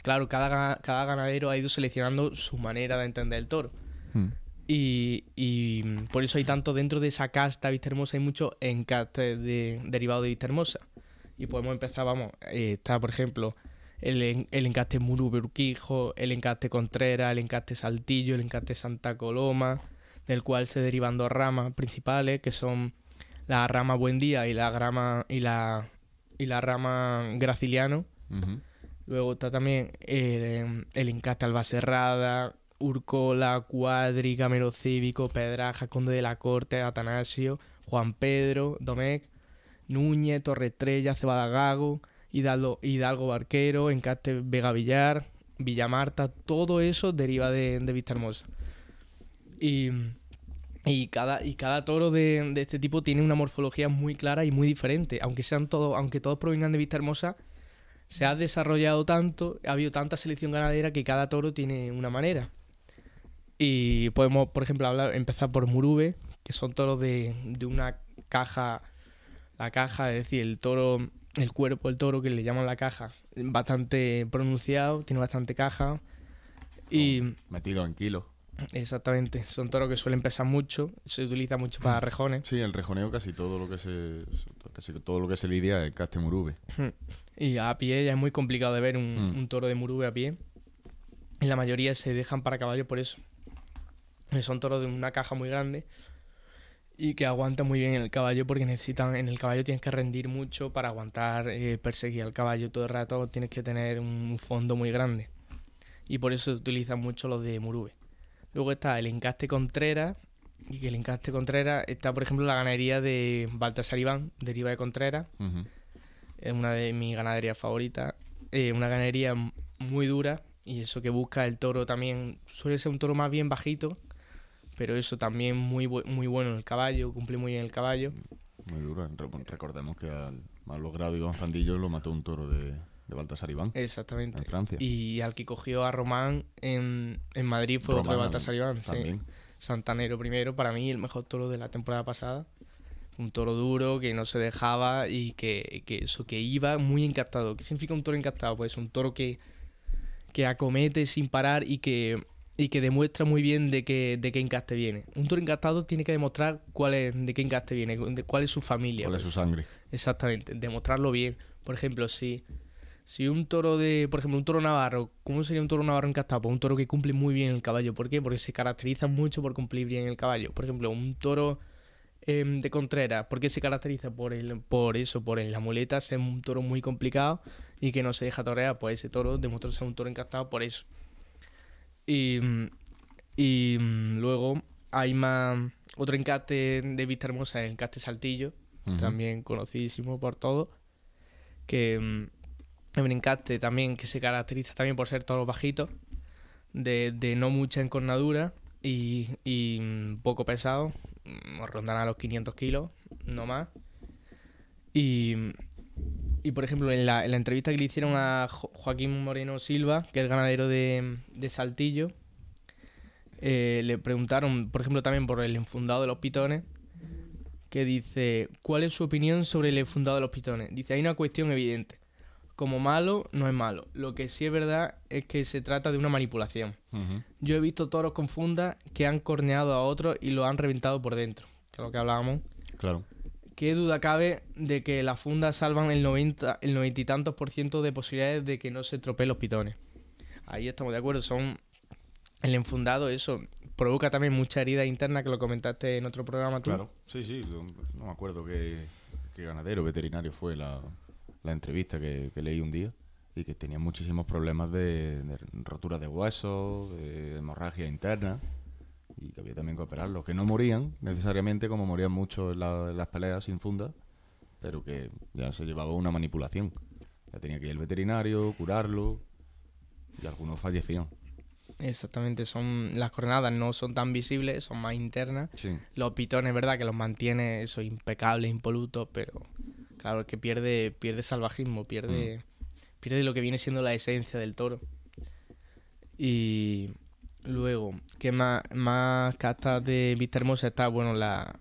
S2: claro, cada ganadero ha ido seleccionando su manera de entender el toro. Y por eso hay tanto dentro de esa casta Vista Hermosa, hay mucho encaste derivado de Vista Hermosa. Y podemos empezar, está por ejemplo el encaste Murube Urquijo, el encaste Contreras, el encaste Saltillo, el encaste Santa Coloma. del cual se derivan dos ramas principales, que son la rama Buen Día y la rama Graciliano.
S1: Ujú.
S2: Luego está también el encaste Albacerrada, Urcola, Cuadri, Camero Cívico, Pedraja, Conde de la Corte, Atanasio, Juan Pedro, Domecq, Núñez, Torre Estrella, Cebada Gago, Hidalgo Barquero, encaste Vega Villar, Villamarta, todo eso deriva de Vistahermosa. Y cada toro de este tipo tiene una morfología muy clara y muy diferente. Aunque todos provengan de Vistahermosa, se ha desarrollado tanto, ha habido tanta selección ganadera que cada toro tiene una manera. Y podemos, por ejemplo, empezar por Murube, que son toros de una caja, la caja, es decir, el toro, el cuerpo del toro que le llaman la caja, bastante pronunciado, tiene bastante caja. Y
S1: Metido en kilos.
S2: exactamente, son toros que suelen pesar mucho, se utiliza mucho para rejones.
S1: Sí, el rejoneo casi todo lo que se lidia es caste Murube.
S2: Y a pie ya es muy complicado de ver un toro de Murube a pie. Y la mayoría se dejan para caballo por eso. Son toros de una caja muy grande y que aguantan muy bien en el caballo porque en el caballo tienes que rendir mucho para aguantar, perseguir al caballo todo el rato, tienes que tener un fondo muy grande. Y por eso se utilizan mucho los de Murube. Luego está el encaste Contreras, y que el encaste Contreras está, por ejemplo, la ganadería de Baltasar Iván, deriva de Contreras.
S1: Ujú.
S2: Es una de mis ganaderías favoritas. Una ganadería muy dura y eso que busca el toro también suele ser un toro más bien bajito, pero eso también muy bueno en el caballo, cumple muy bien el caballo.
S1: Muy duro. Recordemos que al malogrado Iván Fandillo lo mató un toro de Baltasar Iván.
S2: Exactamente.
S1: En Francia.
S2: Y al que cogió a Román en Madrid fue otro de Baltasar Iván.
S1: También.
S2: Sí. Santanero primero, para mí el mejor toro de la temporada pasada. Un toro duro que no se dejaba y que iba muy encastado. ¿Qué significa un toro encastado? Pues un toro que acomete sin parar y que demuestra muy bien de qué encaste viene. Un toro encastado tiene que demostrar de qué encaste viene, cuál es su familia.
S1: ¿Cuál es su sangre?
S2: Exactamente, demostrarlo bien. Por ejemplo, si un toro por ejemplo, un toro navarro, ¿cómo sería un toro navarro encastado? Pues un toro que cumple muy bien el caballo. ¿Por qué? Porque se caracteriza mucho por cumplir bien el caballo. Por ejemplo, un toro de Contreras, ¿por qué se caracteriza? Por la muleta, ser un toro muy complicado y que no se deja torear. Pues ese toro demostró ser un toro encastado por eso. Y luego hay otro encaste de Vistahermosa, el encaste Saltillo, también conocidísimo por todos, que es un encaste también que se caracteriza también por ser toros bajitos, de no mucha encornadura y poco pesado, rondarán a los 500 kilos, no más. Y por ejemplo, en la entrevista que le hicieron a Joaquín Moreno Silva, que es el ganadero de Saltillo, le preguntaron, por ejemplo, también por el enfundado de los pitones, que dice, ¿cuál es su opinión sobre el enfundado de los pitones? Dice, hay una cuestión evidente. Como malo, no es malo. Lo que sí es verdad es que se trata de una manipulación.
S1: Uh-huh.
S2: Yo he visto toros con fundas que han corneado a otros y lo han reventado por dentro, que es lo que hablábamos.
S1: Claro.
S2: ¿Qué duda cabe de que las fundas salvan el 90 y tantos % de posibilidades de que no se estropeen los pitones? Ahí estamos de acuerdo. El enfundado, eso provoca también mucha herida interna, que lo comentaste en otro programa tú.
S1: Claro, sí. No me acuerdo qué ganadero veterinario fue la entrevista que leí un día, y que tenía muchísimos problemas de rotura de huesos, de hemorragia interna, y que había también que operarlos, que no morían necesariamente como morían muchos en las peleas sin funda, pero que ya se llevaba una manipulación. Ya tenía que ir el veterinario, curarlo, y algunos fallecían.
S2: Exactamente, las cornadas no son tan visibles, son más internas.
S1: Sí.
S2: Los pitones, verdad, que los mantiene eso impecables, impolutos, pero claro, es que pierde salvajismo, pierde lo que viene siendo la esencia del toro. Y luego, ¿qué más castas de Vistahermosa? Está, bueno, la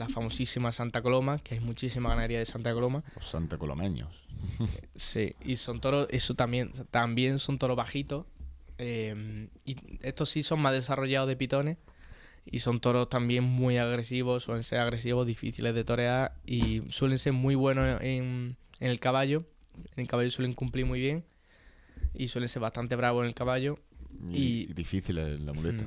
S2: famosísima Santa Coloma, que hay muchísima ganadería de Santa Coloma.
S1: Los santacolomeños.
S2: Sí, y son toros, eso también son toros bajitos. Y estos sí son más desarrollados de pitones y son toros también muy agresivos, suelen ser agresivos, difíciles de torear y suelen ser muy buenos en el caballo. En el caballo suelen cumplir muy bien y suelen ser bastante bravos en el caballo
S1: y difíciles en la muleta.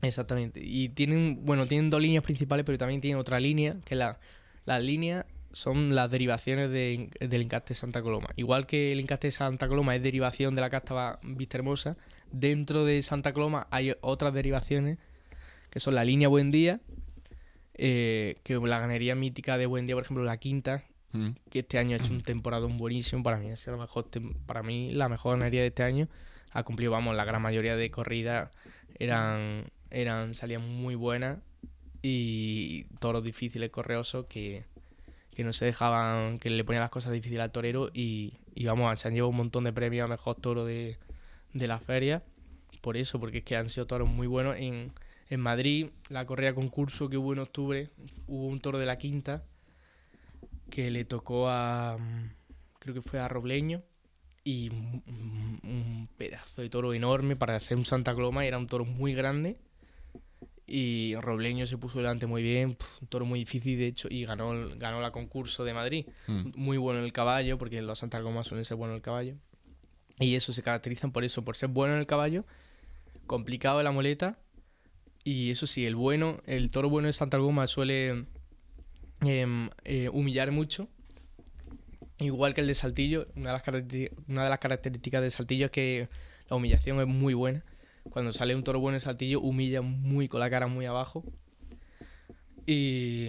S2: Exactamente. Y tienen dos líneas principales, pero también tienen otra línea, que las líneas son las derivaciones del encaste de Santa Coloma. Igual que el encaste de Santa Coloma es derivación de la casta Vista Hermosa, dentro de Santa Coloma hay otras derivaciones, que son la línea Buen Día, que la ganadería mítica de Buen Día, por ejemplo, la Quinta, que este año ha hecho un temporadón buenísimo. Para mí ha sido para mí la mejor ganadería de este año. Ha cumplido, vamos, la gran mayoría de corridas salían muy buenas, y toros difíciles, correosos, que no se dejaban, que le ponían las cosas difíciles al torero, y vamos, se han llevado un montón de premios a mejor toro de la feria, por eso, porque es que han sido toros muy buenos. En Madrid, la correa concurso que hubo en octubre, hubo un toro de la Quinta que le tocó creo que fue a Robleño, y un pedazo de toro enorme para ser un Santa Coloma, era un toro muy grande, y Robleño se puso delante muy bien, un toro muy difícil de hecho, y ganó la concurso de Madrid. Muy bueno en el caballo, porque los Santa Coloma suelen ser buenos en el caballo, y eso se caracterizan por eso, por ser bueno en el caballo, complicado en la muleta. Y eso sí, el toro bueno de Santa Coloma suele humillar mucho, igual que el de Saltillo. Una de las características de Saltillo es que la humillación es muy buena. Cuando sale un toro bueno de Saltillo, humilla muy, con la cara muy abajo. Y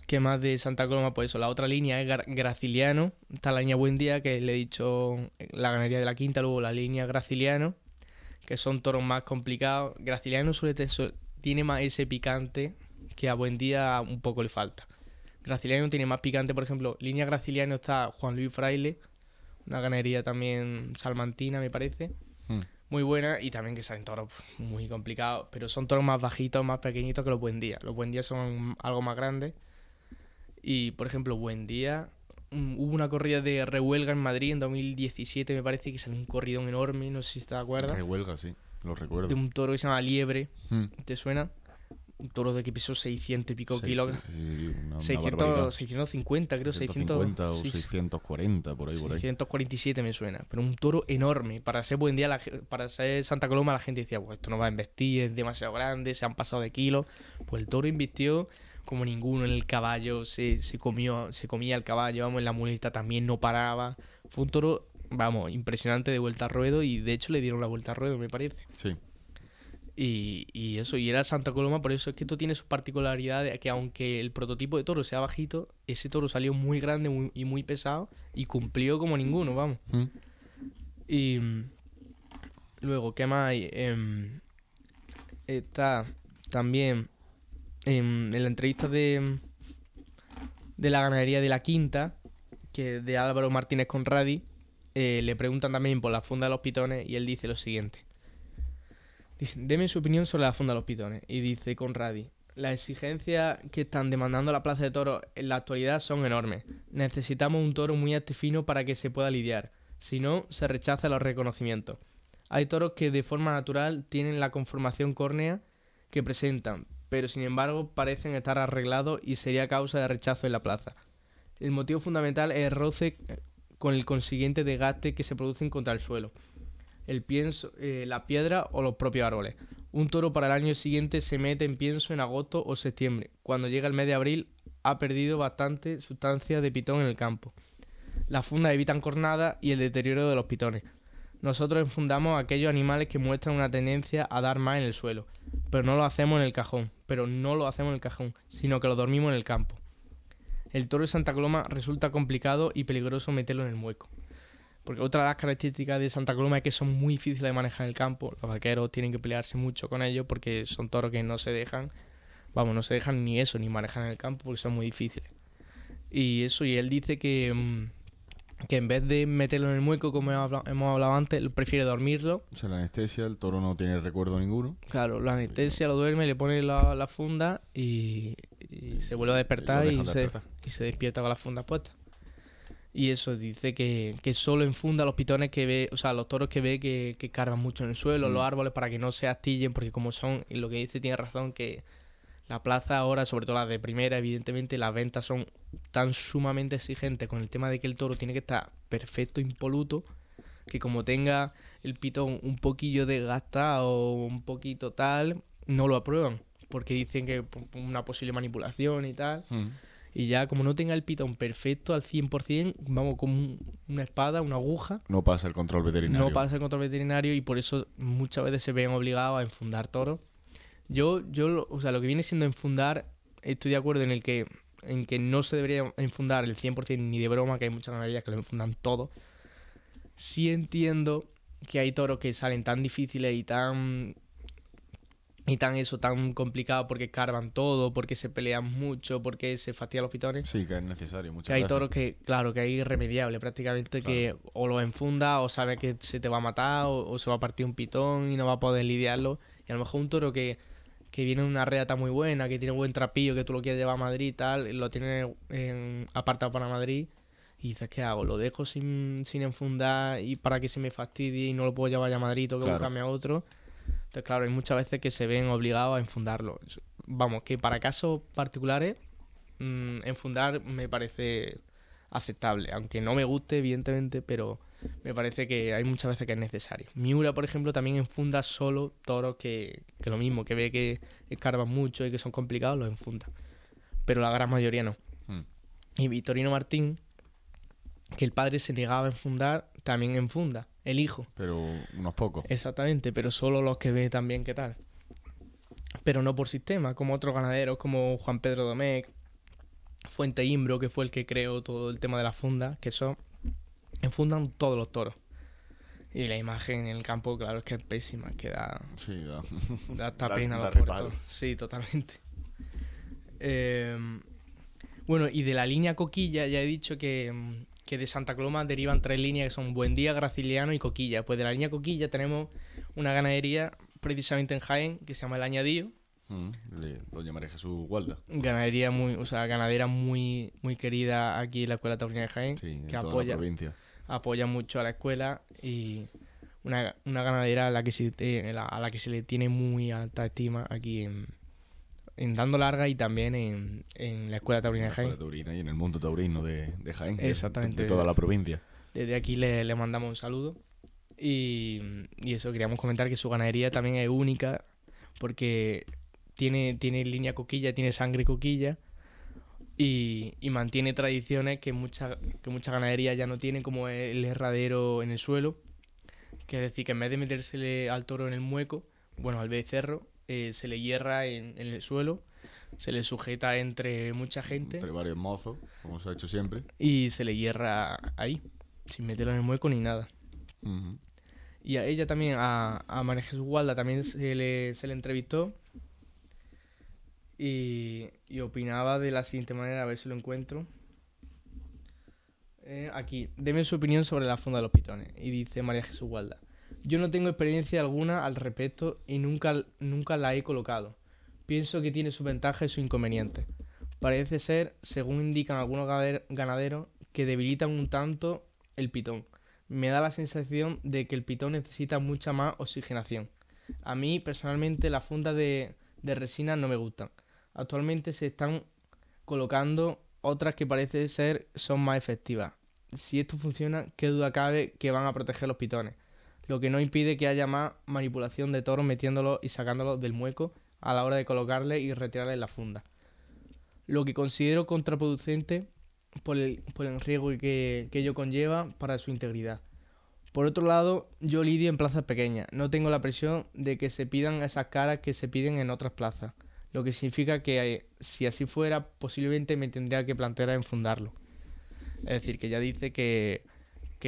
S2: ¿qué más de Santa Coloma? Pues eso, la otra línea es Graciliano. Está la línea Buen Día, que le he dicho, la ganadería de la Quinta. Luego la línea Graciliano, que son toros más complicados. Graciliano tiene más ese picante que a Buen Día un poco le falta. Graciliano tiene más picante, por ejemplo, línea Graciliano está Juan Luis Fraile, una ganadería también salmantina, me parece, muy buena, y también que salen toros muy complicados, pero son toros más bajitos, más pequeñitos que los Buen Día. Los Buen Día son algo más grandes, y por ejemplo, Buen Día, hubo una corrida de Rehuelga en Madrid en 2017, me parece, que salió un corridón enorme, no sé si te acuerdas.
S1: Rehuelga, sí, lo recuerdo.
S2: De un toro que se llama Liebre, ¿te suena? Un toro de que pesó 600 y pico kilos.
S1: Sí, una
S2: 650, creo.
S1: 650 o 640, por ahí.
S2: 647 me suena. Pero un toro enorme. Para ser Buen Día, para ser Santa Coloma, la gente decía, pues esto no va a investir, es demasiado grande, se han pasado de kilos. Pues el toro invirtió como ninguno en el caballo, se comía el caballo, vamos, en la muleta también no paraba. Fue un toro, vamos, impresionante de vuelta a ruedo, y de hecho le dieron la vuelta a ruedo, me parece.
S1: Sí.
S2: Y eso, y era Santa Coloma, por eso es que esto tiene sus particularidades, que aunque el prototipo de toro sea bajito, ese toro salió muy grande y muy pesado, y cumplió como ninguno, vamos. Y luego, ¿qué más hay? Está también en la entrevista de la ganadería de la Quinta, que de Álvaro Martínez Conradi, le preguntan también por la funda de los pitones, y él dice lo siguiente. Dice, deme su opinión sobre la funda de los pitones. Y dice Conradi, las exigencias que están demandando la plaza de toros en la actualidad son enormes. Necesitamos un toro muy fino para que se pueda lidiar. Si no, se rechaza los reconocimientos. Hay toros que de forma natural tienen la conformación córnea que presentan, pero sin embargo parecen estar arreglados y sería causa de rechazo en la plaza. El motivo fundamental es el roce con el consiguiente desgaste que se producen contra el suelo, el pienso, la piedra o los propios árboles. Un toro para el año siguiente se mete en pienso en agosto o septiembre. Cuando llega el mes de abril ha perdido bastante sustancia de pitón en el campo. Las fundas evitan cornadas y el deterioro de los pitones. Nosotros enfundamos a aquellos animales que muestran una tendencia a dar más en el suelo, pero no lo hacemos en el cajón, sino que lo dormimos en el campo. El toro de Santa Coloma resulta complicado y peligroso meterlo en el mueco. Porque otra de las características de Santa Coloma es que son muy difíciles de manejar en el campo. Los vaqueros tienen que pelearse mucho con ellos porque son toros que no se dejan ni eso, ni manejar en el campo, porque son muy difíciles. Y eso, y él dice que en vez de meterlo en el mueco, como hemos hablado antes, él prefiere dormirlo.
S1: O sea, la anestesia, el toro no tiene recuerdo ninguno.
S2: Claro, la anestesia, lo duerme, le pone la funda y se vuelve a despertar y se despierta con la funda puesta. Y eso, dice que solo enfunda los pitones que ve, o sea, los toros que ve que cargan mucho en el suelo, los árboles, para que no se astillen, porque como son, y lo que dice tiene razón, que la plaza ahora, sobre todo las de primera, evidentemente las ventas son tan sumamente exigentes con el tema de que el toro tiene que estar perfecto, impoluto, que como tenga el pitón un poquillo desgastado o un poquito tal, no lo aprueban, porque dicen que una posible manipulación y tal. Y ya como no tenga el pitón perfecto al 100%, vamos, con una espada, una aguja,
S1: No pasa el control veterinario.
S2: no pasa el control veterinario, y por eso muchas veces se ven obligados a enfundar toros. O sea, lo que viene siendo enfundar, estoy de acuerdo en que no se debería enfundar el 100% ni de broma, que hay muchas ganaderías que lo enfundan todo. Sí entiendo que hay toros que salen tan difíciles y tan complicado porque escarban todo, porque se pelean mucho, porque se fastidian los pitones.
S1: Sí, que es necesario muchas
S2: Que hay
S1: veces.
S2: toros que, claro, que hay irremediable prácticamente,
S1: Claro.
S2: que o lo enfunda o sabe que se te va a matar o se va a partir un pitón y no va a poder lidiarlo. Y a lo mejor un toro que viene de una reata muy buena, que tiene buen trapillo, que tú lo quieres llevar a Madrid y tal, lo tiene apartado para Madrid, y dices, ¿qué hago? ¿Lo dejo sin enfundar y para que se me fastidie y no lo puedo llevar ya a Madrid, tengo que
S1: Claro.
S2: buscarme a otro? Entonces, claro, hay muchas veces que se ven obligados a enfundarlo. Vamos, que para casos particulares, enfundar me parece aceptable, aunque no me guste, evidentemente, pero me parece que hay muchas veces que es necesario. Miura, por ejemplo, también enfunda solo toros que lo mismo, que ve que escarban mucho y que son complicados, los enfunda. Pero la gran mayoría no.
S1: Mm.
S2: Y Victorino Martín, que el padre se negaba a enfundar, también enfunda, el hijo.
S1: Pero unos pocos.
S2: Exactamente, pero solo los que ve también qué tal. Pero no por sistema, como otros ganaderos, como Juan Pedro Domecq, Fuente Imbro, que fue el que creó todo el tema de la funda, que eso enfundan todos los toros. Y la imagen en el campo, claro, es que es pésima, que da
S1: Sí,
S2: hasta
S1: Da-
S2: pena a
S1: da
S2: los pobres
S1: reparo.
S2: toros. Sí, totalmente. Bueno, y de la línea Coquilla, ya he dicho que de Santa Coloma derivan 3 líneas que son Buendía, Graciliano y Coquilla. Pues de la línea Coquilla tenemos una ganadería precisamente en Jaén que se llama El Añadío.
S1: De Doña María Jesús Gualda.
S2: Ganadera muy, muy querida aquí en la Escuela Taurina de Jaén,
S1: Sí, en
S2: que
S1: toda la provincia.
S2: apoya mucho a la escuela, y una ganadera a la que se le tiene muy alta estima aquí en Dando Larga y también en la Escuela Taurina
S1: En
S2: de
S1: la
S2: Jaén.
S1: escuela taurina y en el mundo taurino de Jaén.
S2: Exactamente.
S1: De toda la provincia.
S2: Desde aquí le mandamos un saludo. Y eso, queríamos comentar que su ganadería también es única porque tiene línea Coquilla, tiene sangre Coquilla y mantiene tradiciones que muchas ganaderías ya no tienen, como el herradero en el suelo, que es decir, que en vez de metérsele al toro en el mueco, bueno, al becerro, se le hierra en el suelo, se le sujeta entre mucha gente
S1: Entre varios mozos, como se ha hecho siempre.
S2: y se le hierra ahí, sin meterlo en el mueco ni nada.
S1: Ujú.
S2: Y a ella también, a María Jesús Gualda, también se le entrevistó y opinaba de la siguiente manera, a ver si lo encuentro. Aquí, deme su opinión sobre la funda de los pitones. Y dice María Jesús Gualda: yo no tengo experiencia alguna al respecto y nunca la he colocado. Pienso que tiene sus ventajas y sus inconvenientes. Parece ser, según indican algunos ganaderos, que debilitan un tanto el pitón. Me da la sensación de que el pitón necesita mucha más oxigenación. A mí, personalmente, las fundas de resina no me gustan. Actualmente se están colocando otras que parece ser son más efectivas. Si esto funciona, qué duda cabe que van a proteger los pitones, lo que no impide que haya más manipulación de toros metiéndolos y sacándolos del mueco a la hora de colocarle y retirarle la funda. Lo que considero contraproducente por el riesgo que ello conlleva para su integridad. Por otro lado, yo lidio en plazas pequeñas, no tengo la presión de que se pidan esas caras que se piden en otras plazas, lo que significa que si así fuera, posiblemente me tendría que plantear a enfundarlo. Es decir, que ya dice que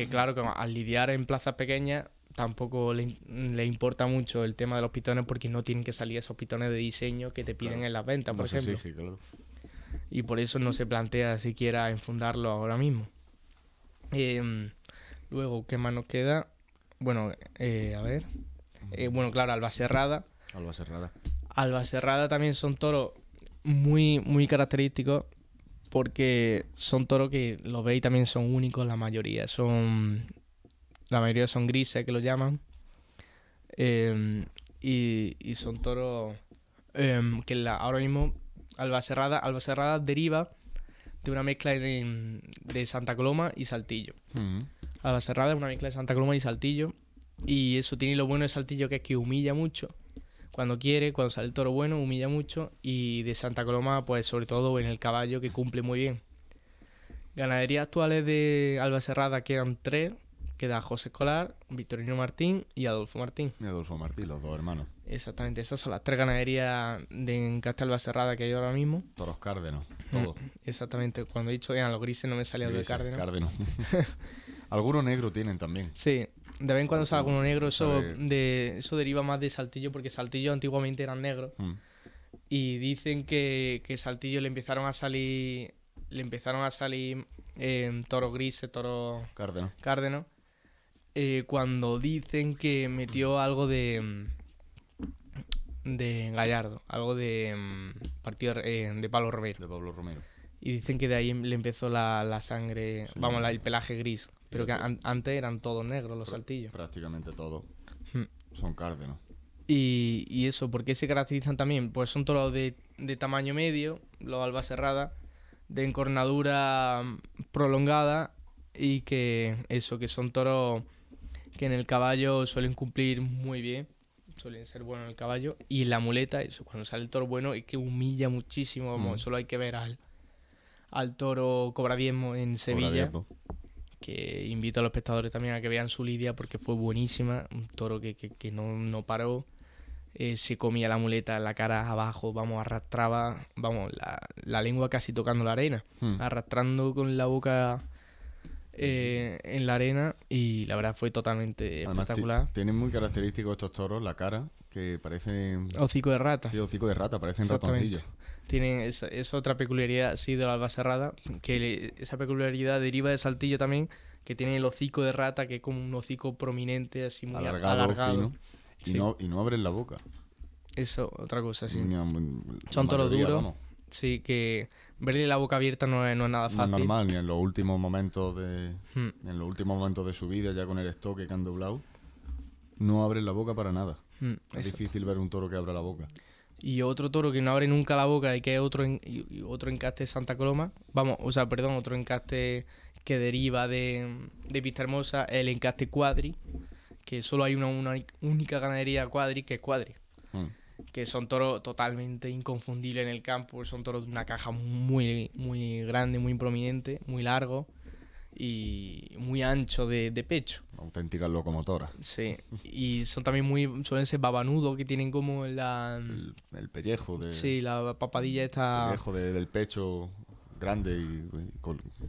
S2: claro, que al lidiar en plazas pequeñas tampoco le importa mucho el tema de los pitones, porque no tienen que salir esos pitones de diseño que te piden
S1: Claro.
S2: en las ventas, por
S1: No se
S2: ejemplo.
S1: exige, claro.
S2: Y por eso no se plantea siquiera enfundarlo ahora mismo. Luego, ¿qué más nos queda? Bueno, a ver. Bueno, claro, Alba Serrada.
S1: Alba Serrada.
S2: Alba Serrada también son toros muy, muy característicos, porque son toros que los veis también son únicos, la mayoría son grises, que lo llaman. Y son toros que ahora mismo Alba Serrada deriva de una mezcla de Santa Coloma y Saltillo.
S1: Ujú.
S2: Alba Serrada es una mezcla de Santa Coloma y Saltillo, y eso tiene lo bueno de Saltillo, que es que humilla mucho. cuando quiere, cuando sale el toro bueno, humilla mucho. Y de Santa Coloma, pues sobre todo en el caballo, que cumple muy bien. Ganaderías actuales de Albacerrada quedan 3. Queda José Escolar, Victorino Martín y Adolfo Martín.
S1: Y Adolfo Martín, los dos hermanos.
S2: Exactamente, esas son las 3 ganaderías de Encaste Albacerrada que hay ahora mismo.
S1: Toros Cárdenos, todo.
S2: Exactamente, cuando he dicho eran los grises no me salía lo de
S1: Grises,
S2: Cárdenas.
S1: Algunos negros tienen también.
S2: Sí, de vez en cuando sale alguno negro, eso
S1: Sale-
S2: eso deriva más de Saltillo, porque Saltillo antiguamente eran negros. Y dicen que Saltillo le empezaron a salir toros grises, toros
S1: Cárdenos.
S2: cárdenos, cuando dicen que metió algo de Gallardo, algo de partido de Pablo Romero.
S1: De Pablo Romero.
S2: Y dicen que de ahí le empezó la sangre,
S1: Sí.
S2: vamos, el pelaje gris. Pero que
S1: Fíjate.
S2: Antes eran todos negros los saltillos.
S1: Prácticamente todos
S2: Hmm.
S1: son Cárdenos.
S2: Y eso, ¿por qué se caracterizan también? Pues son toros de tamaño medio, los albacerrada, de encornadura prolongada y que son toros que en el caballo suelen cumplir muy bien, suelen ser buenos en el caballo. Y en la muleta, eso, cuando sale el toro bueno es que humilla muchísimo, vamos, solo hay que ver al toro Cobra Diezmo en Sevilla, que invito a los espectadores también a que vean su lidia porque fue buenísima, un toro que no paró. Se comía la muleta, la cara abajo, vamos, arrastraba, vamos, la lengua casi tocando la arena, arrastrando con la boca en la arena, y la verdad fue totalmente
S1: Además,
S2: espectacular.
S1: Tienen muy característicos estos toros, la cara, que parecen...
S2: Hocico de rata.
S1: Sí, hocico de rata, parecen
S2: Exactamente.
S1: ratoncillos.
S2: Tienen es otra peculiaridad, sí, de la albacerrada, que esa peculiaridad deriva de Saltillo también, que tiene el hocico de rata, que es como un hocico prominente, así muy alargado.
S1: Fino,
S2: Sí.
S1: y no abren la boca.
S2: Eso, otra cosa, sí.
S1: La
S2: Son toros
S1: mayoría,
S2: duros.
S1: vamos.
S2: Sí, que verle la boca abierta no es nada
S1: No es
S2: fácil.
S1: normal, ni en los últimos momentos
S2: Hmm.
S1: ni en los últimos momentos de su vida, ya con el estoque que han doblado, no abren la boca para nada. Es
S2: Eso.
S1: difícil ver un toro que abra la boca.
S2: Y otro toro que no abre nunca la boca y que es otro encaste Santa Coloma, otro encaste que deriva de Vista Hermosa, el encaste Cuadri, que solo hay una única ganadería Cuadri, que es Cuadri, que son toros totalmente inconfundibles en el campo, son toros de una caja muy, muy grande, muy prominente, muy largo y muy ancho de pecho.
S1: Auténticas locomotoras.
S2: Sí, y son también suelen ser babanudos, que tienen como
S1: El pellejo de...
S2: sí, la papadilla
S1: El
S2: está...
S1: pellejo del pecho grande y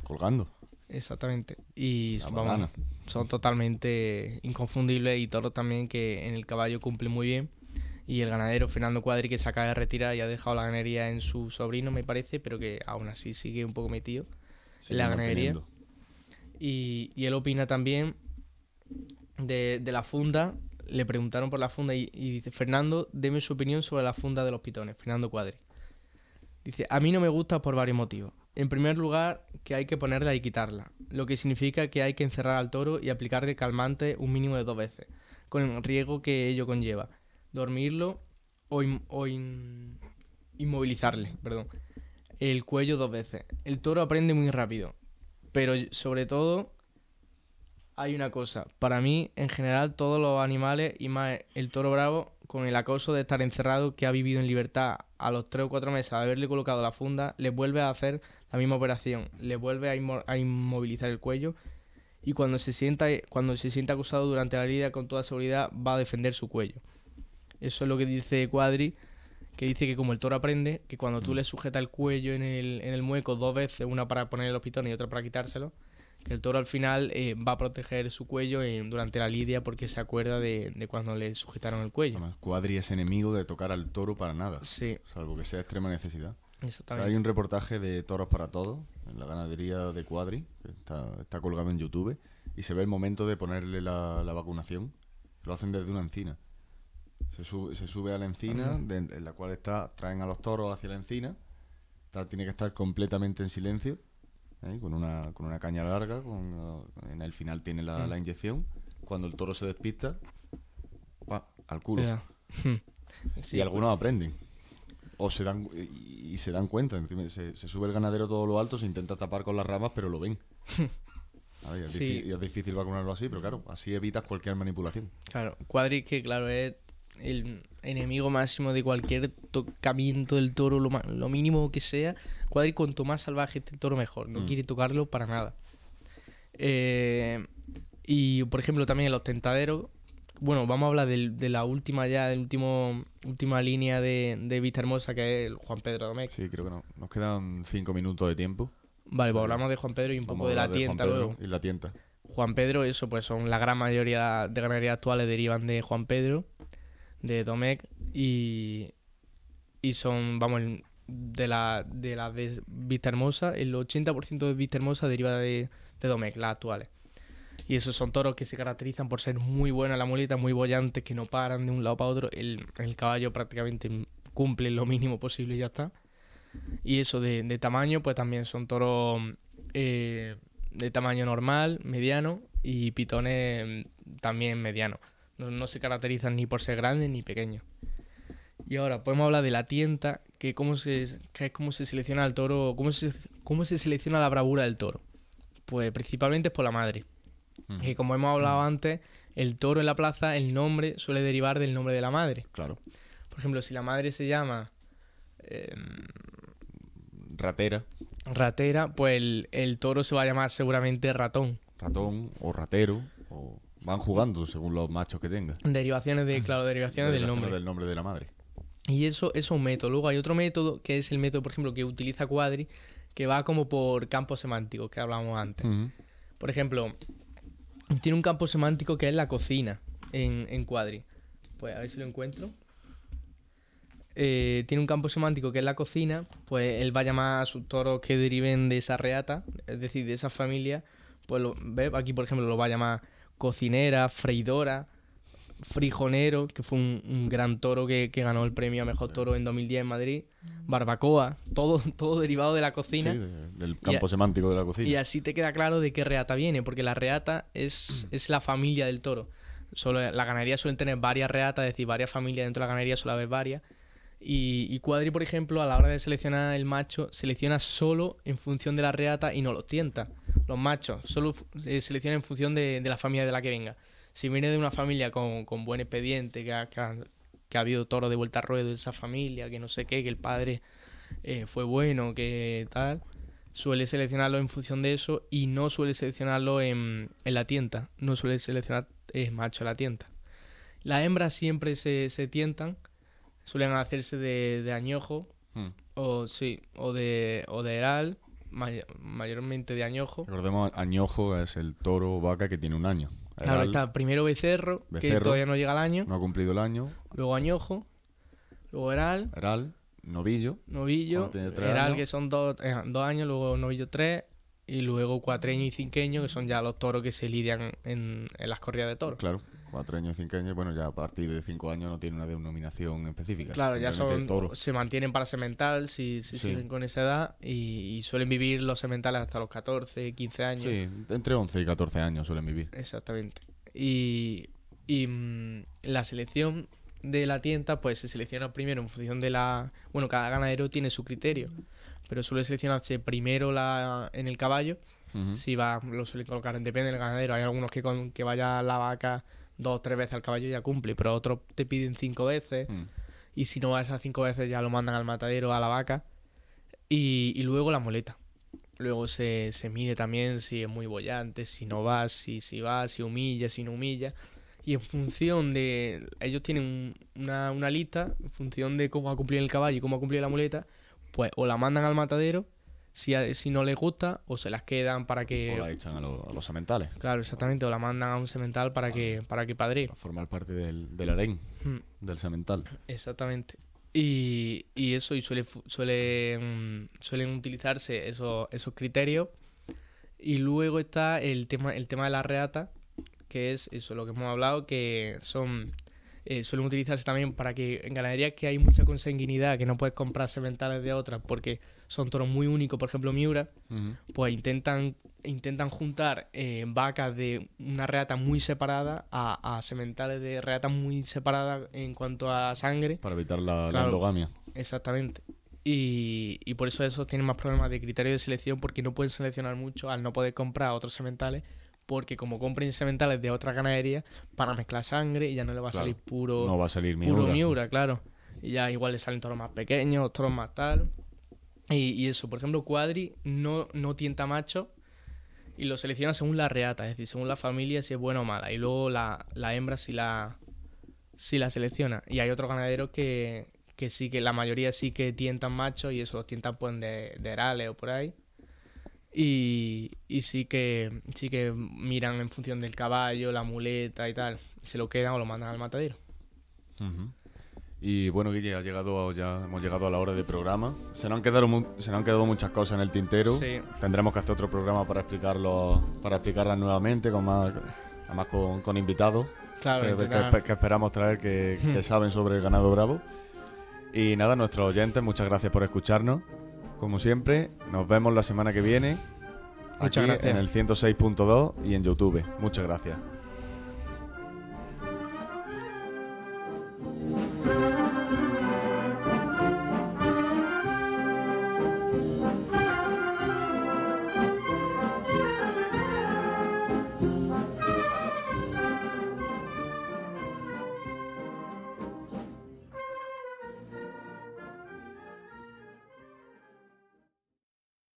S1: colgando.
S2: Exactamente. Y
S1: La
S2: vamos,
S1: banana.
S2: son totalmente inconfundibles, y toros también que en el caballo cumplen muy bien. Y el ganadero Fernando Cuadri, que se acaba de retirar y ha dejado la ganadería en su sobrino, me parece, pero que aún así sigue un poco metido en la ganadería. Y él opina también de la funda. Le preguntaron por la funda y dice: Fernando, deme su opinión sobre la funda de los pitones. Fernando Cuadri dice: a mí no me gusta por varios motivos. En primer lugar, que hay que ponerla y quitarla, lo que significa que hay que encerrar al toro y aplicarle calmante un mínimo de 2 veces, con el riesgo que ello conlleva, dormirlo o inmovilizarle, el cuello 2 veces. El toro aprende muy rápido, pero sobre todo hay una cosa: para mí, en general, todos los animales, y más el toro bravo, con el acoso de estar encerrado, que ha vivido en libertad, a los 3 o 4 meses de haberle colocado la funda, le vuelve a hacer la misma operación, le vuelve a inmovilizar el cuello, y cuando se sienta acosado durante la lidia, con toda seguridad va a defender su cuello. Eso es lo que dice Cuadri, que dice que como el toro aprende, que cuando tú le sujetas el cuello en el mueco 2 veces, una para ponerle los pitones y otra para quitárselo, que el toro al final va a proteger su cuello durante la lidia, porque se acuerda de cuando le sujetaron el cuello.
S1: Además, Cuadri es enemigo de tocar al toro para nada.
S2: Sí.
S1: Salvo que sea extrema necesidad.
S2: Exactamente.
S1: O sea, hay un reportaje de Toros para Todos en la ganadería de Cuadri, que está colgado en YouTube, y se ve el momento de ponerle la vacunación. Lo hacen desde una encina. Se sube a la encina, en la cual traen a los toros hacia la encina. Tiene que estar completamente en silencio, con una caña larga, en el final tiene la inyección. Cuando el toro se despista, al culo.
S2: Yeah. Sí.
S1: Y algunos aprenden. O se dan cuenta. Encima se sube el ganadero todo lo alto, se intenta tapar con las ramas, pero lo ven. Es difícil vacunarlo así, pero claro, así evitas cualquier manipulación.
S2: Claro, Cuadri, que claro, es enemigo máximo de cualquier tocamiento del toro, lo mínimo que sea. Cuadri, cuanto más salvaje esté el toro, mejor. No quiere tocarlo para nada. Y, por ejemplo, también en los tentaderos. Bueno, vamos a hablar de la última última línea de Vista Hermosa, que es el Juan Pedro Domecq.
S1: Sí, creo que no. Nos quedan 5 minutos de tiempo.
S2: Vale, pues hablamos de Juan Pedro y un poco de la tienta luego.
S1: Y la tienta.
S2: Juan Pedro, eso, pues son la gran mayoría de ganaderías actuales derivan de Juan Pedro, de Domecq, y son, vamos, de Vista Hermosa, el 80% de Vista Hermosa deriva de Domecq, las actuales. Y esos son toros que se caracterizan por ser muy buenas la muleta, muy bollantes, que no paran de un lado para otro. El caballo prácticamente cumple lo mínimo posible y ya está. Y eso de tamaño, pues también son toros de tamaño normal, mediano, y pitones también medianos. No se caracterizan ni por ser grandes ni pequeños. Y ahora podemos hablar de la tienta, que es cómo se selecciona el toro, cómo se selecciona la bravura del toro. Pues principalmente es por la madre. Que como hemos hablado antes, el toro en la plaza, el nombre suele derivar del nombre de la madre.
S1: Claro.
S2: Por ejemplo, si la madre se llama Ratera, pues el toro se va a llamar seguramente Ratón.
S1: Ratón o Ratero, o van jugando según los machos que tenga.
S2: Derivaciones del nombre.
S1: Del nombre de la madre.
S2: Y eso es un método. Luego hay otro método, que es el método, por ejemplo, que utiliza Cuadri, que va como por campos semánticos, que hablábamos antes. Por ejemplo, tiene un campo semántico que es la cocina en Cuadri. Pues a ver si lo encuentro. Tiene un campo semántico que es la cocina. Pues él va a llamar a sus toros que deriven de esa reata, es decir, de esa familia. Pues ¿ves? Aquí, por ejemplo, lo va a llamar cocinera, freidora, frijonero, que fue un gran toro que ganó el premio a mejor toro en 2010 en Madrid. Barbacoa, todo derivado de la cocina.
S1: Sí, del campo semántico de la cocina.
S2: Y así te queda claro de qué reata viene, porque la reata es la familia del toro. La ganadería suelen tener varias reatas, es decir, varias familias dentro de la ganadería, suele haber varias. Y Cuadri, por ejemplo, a la hora de seleccionar el macho, selecciona solo en función de la reata y no los tienta. Los machos solo selecciona en función de la familia de la que venga. Si viene de una familia con buen expediente, que ha habido toros de vuelta a ruedo de esa familia, que no sé qué, que el padre fue bueno, que tal, suele seleccionarlo en función de eso y no suele seleccionarlo en la tienta. No suele seleccionar macho en la tienta. Las hembras siempre se tientan, suelen hacerse de añojo, o de heral, mayormente de añojo.
S1: Recordemos, añojo es el toro o vaca que tiene un año.
S2: Claro, está primero becerro, que todavía no llega al año.
S1: No ha cumplido el año.
S2: Luego añojo. Luego heral.
S1: Novillo.
S2: Heral, años. Que son 2 años. Luego novillo 3. Y luego cuatreño y cinqueño, que son ya los toros que se lidian en las corridas de toros.
S1: Claro, cuatreño y cinqueño, bueno, ya a partir de 5 años no tiene una denominación específica.
S2: Claro, ya se mantienen para semental si siguen con esa edad y suelen vivir los sementales hasta los 14, 15 años.
S1: Sí, entre 11 y 14 años suelen vivir.
S2: Exactamente. Y la selección de la tienta, pues se selecciona primero en función de Bueno, cada ganadero tiene su criterio, pero suele seleccionarse primero en el caballo. Si lo suelen colocar, depende del ganadero. Hay algunos que vaya la vaca 2 o 3 veces al caballo ya cumple, pero otros te piden 5 veces. Y si no va esas 5 veces ya lo mandan al matadero, a la vaca. Y luego la muleta. Luego se mide también si es muy bollante, si no va, si va, si humilla, si no humilla. Y en función de... Ellos tienen una lista, en función de cómo ha cumplido el caballo y cómo ha cumplido la muleta, pues o la mandan al matadero, si no les gusta, o se las quedan para que...
S1: O la echan a los sementales.
S2: Claro, exactamente, o la mandan a un semental para que padree.
S1: Para formar parte del harén, del semental.
S2: Exactamente. Y eso, y suelen utilizarse esos criterios. Y luego está el tema de la reata, que es eso, lo que hemos hablado, que son... suelen utilizarse también para que en ganaderías que hay mucha consanguinidad, que no puedes comprar sementales de otras porque son toros muy únicos, por ejemplo Miura, pues intentan juntar vacas de una reata muy separada a sementales de reata muy separadas en cuanto a sangre.
S1: Para evitar la endogamia.
S2: Exactamente. Y por eso esos tienen más problemas de criterio de selección, porque no pueden seleccionar mucho al no poder comprar otros sementales, porque como compren sementales de otras ganaderías, para mezclar sangre y ya no le va a
S1: Claro,
S2: salir puro,
S1: no va a salir
S2: puro
S1: Miura.
S2: Miura, claro. Y ya igual le salen toros más pequeños, toros más tal. Y eso, por ejemplo, Cuadri no tienta macho y lo selecciona según la reata, es decir, según la familia, si es buena o mala. Y luego la hembra si la selecciona. Y hay otros ganaderos que sí, que la mayoría sí que tientan machos y eso los tientan pues de Herales o por ahí. Y sí que miran en función del caballo, la muleta y tal. Y se lo quedan o lo mandan al matadero.
S1: Ujú. Y bueno, Guille, ya hemos llegado a la hora del programa. Se nos han quedado muchas cosas en el tintero.
S2: Sí.
S1: Tendremos que hacer otro programa para explicarlas nuevamente, además con invitados
S2: Claro,
S1: que esperamos traer que saben sobre el ganado bravo. Y nada, nuestros oyentes, muchas gracias por escucharnos. Como siempre, nos vemos la semana que viene.
S2: Muchas
S1: aquí
S2: gracias.
S1: en el 106.2 y en YouTube. Muchas gracias.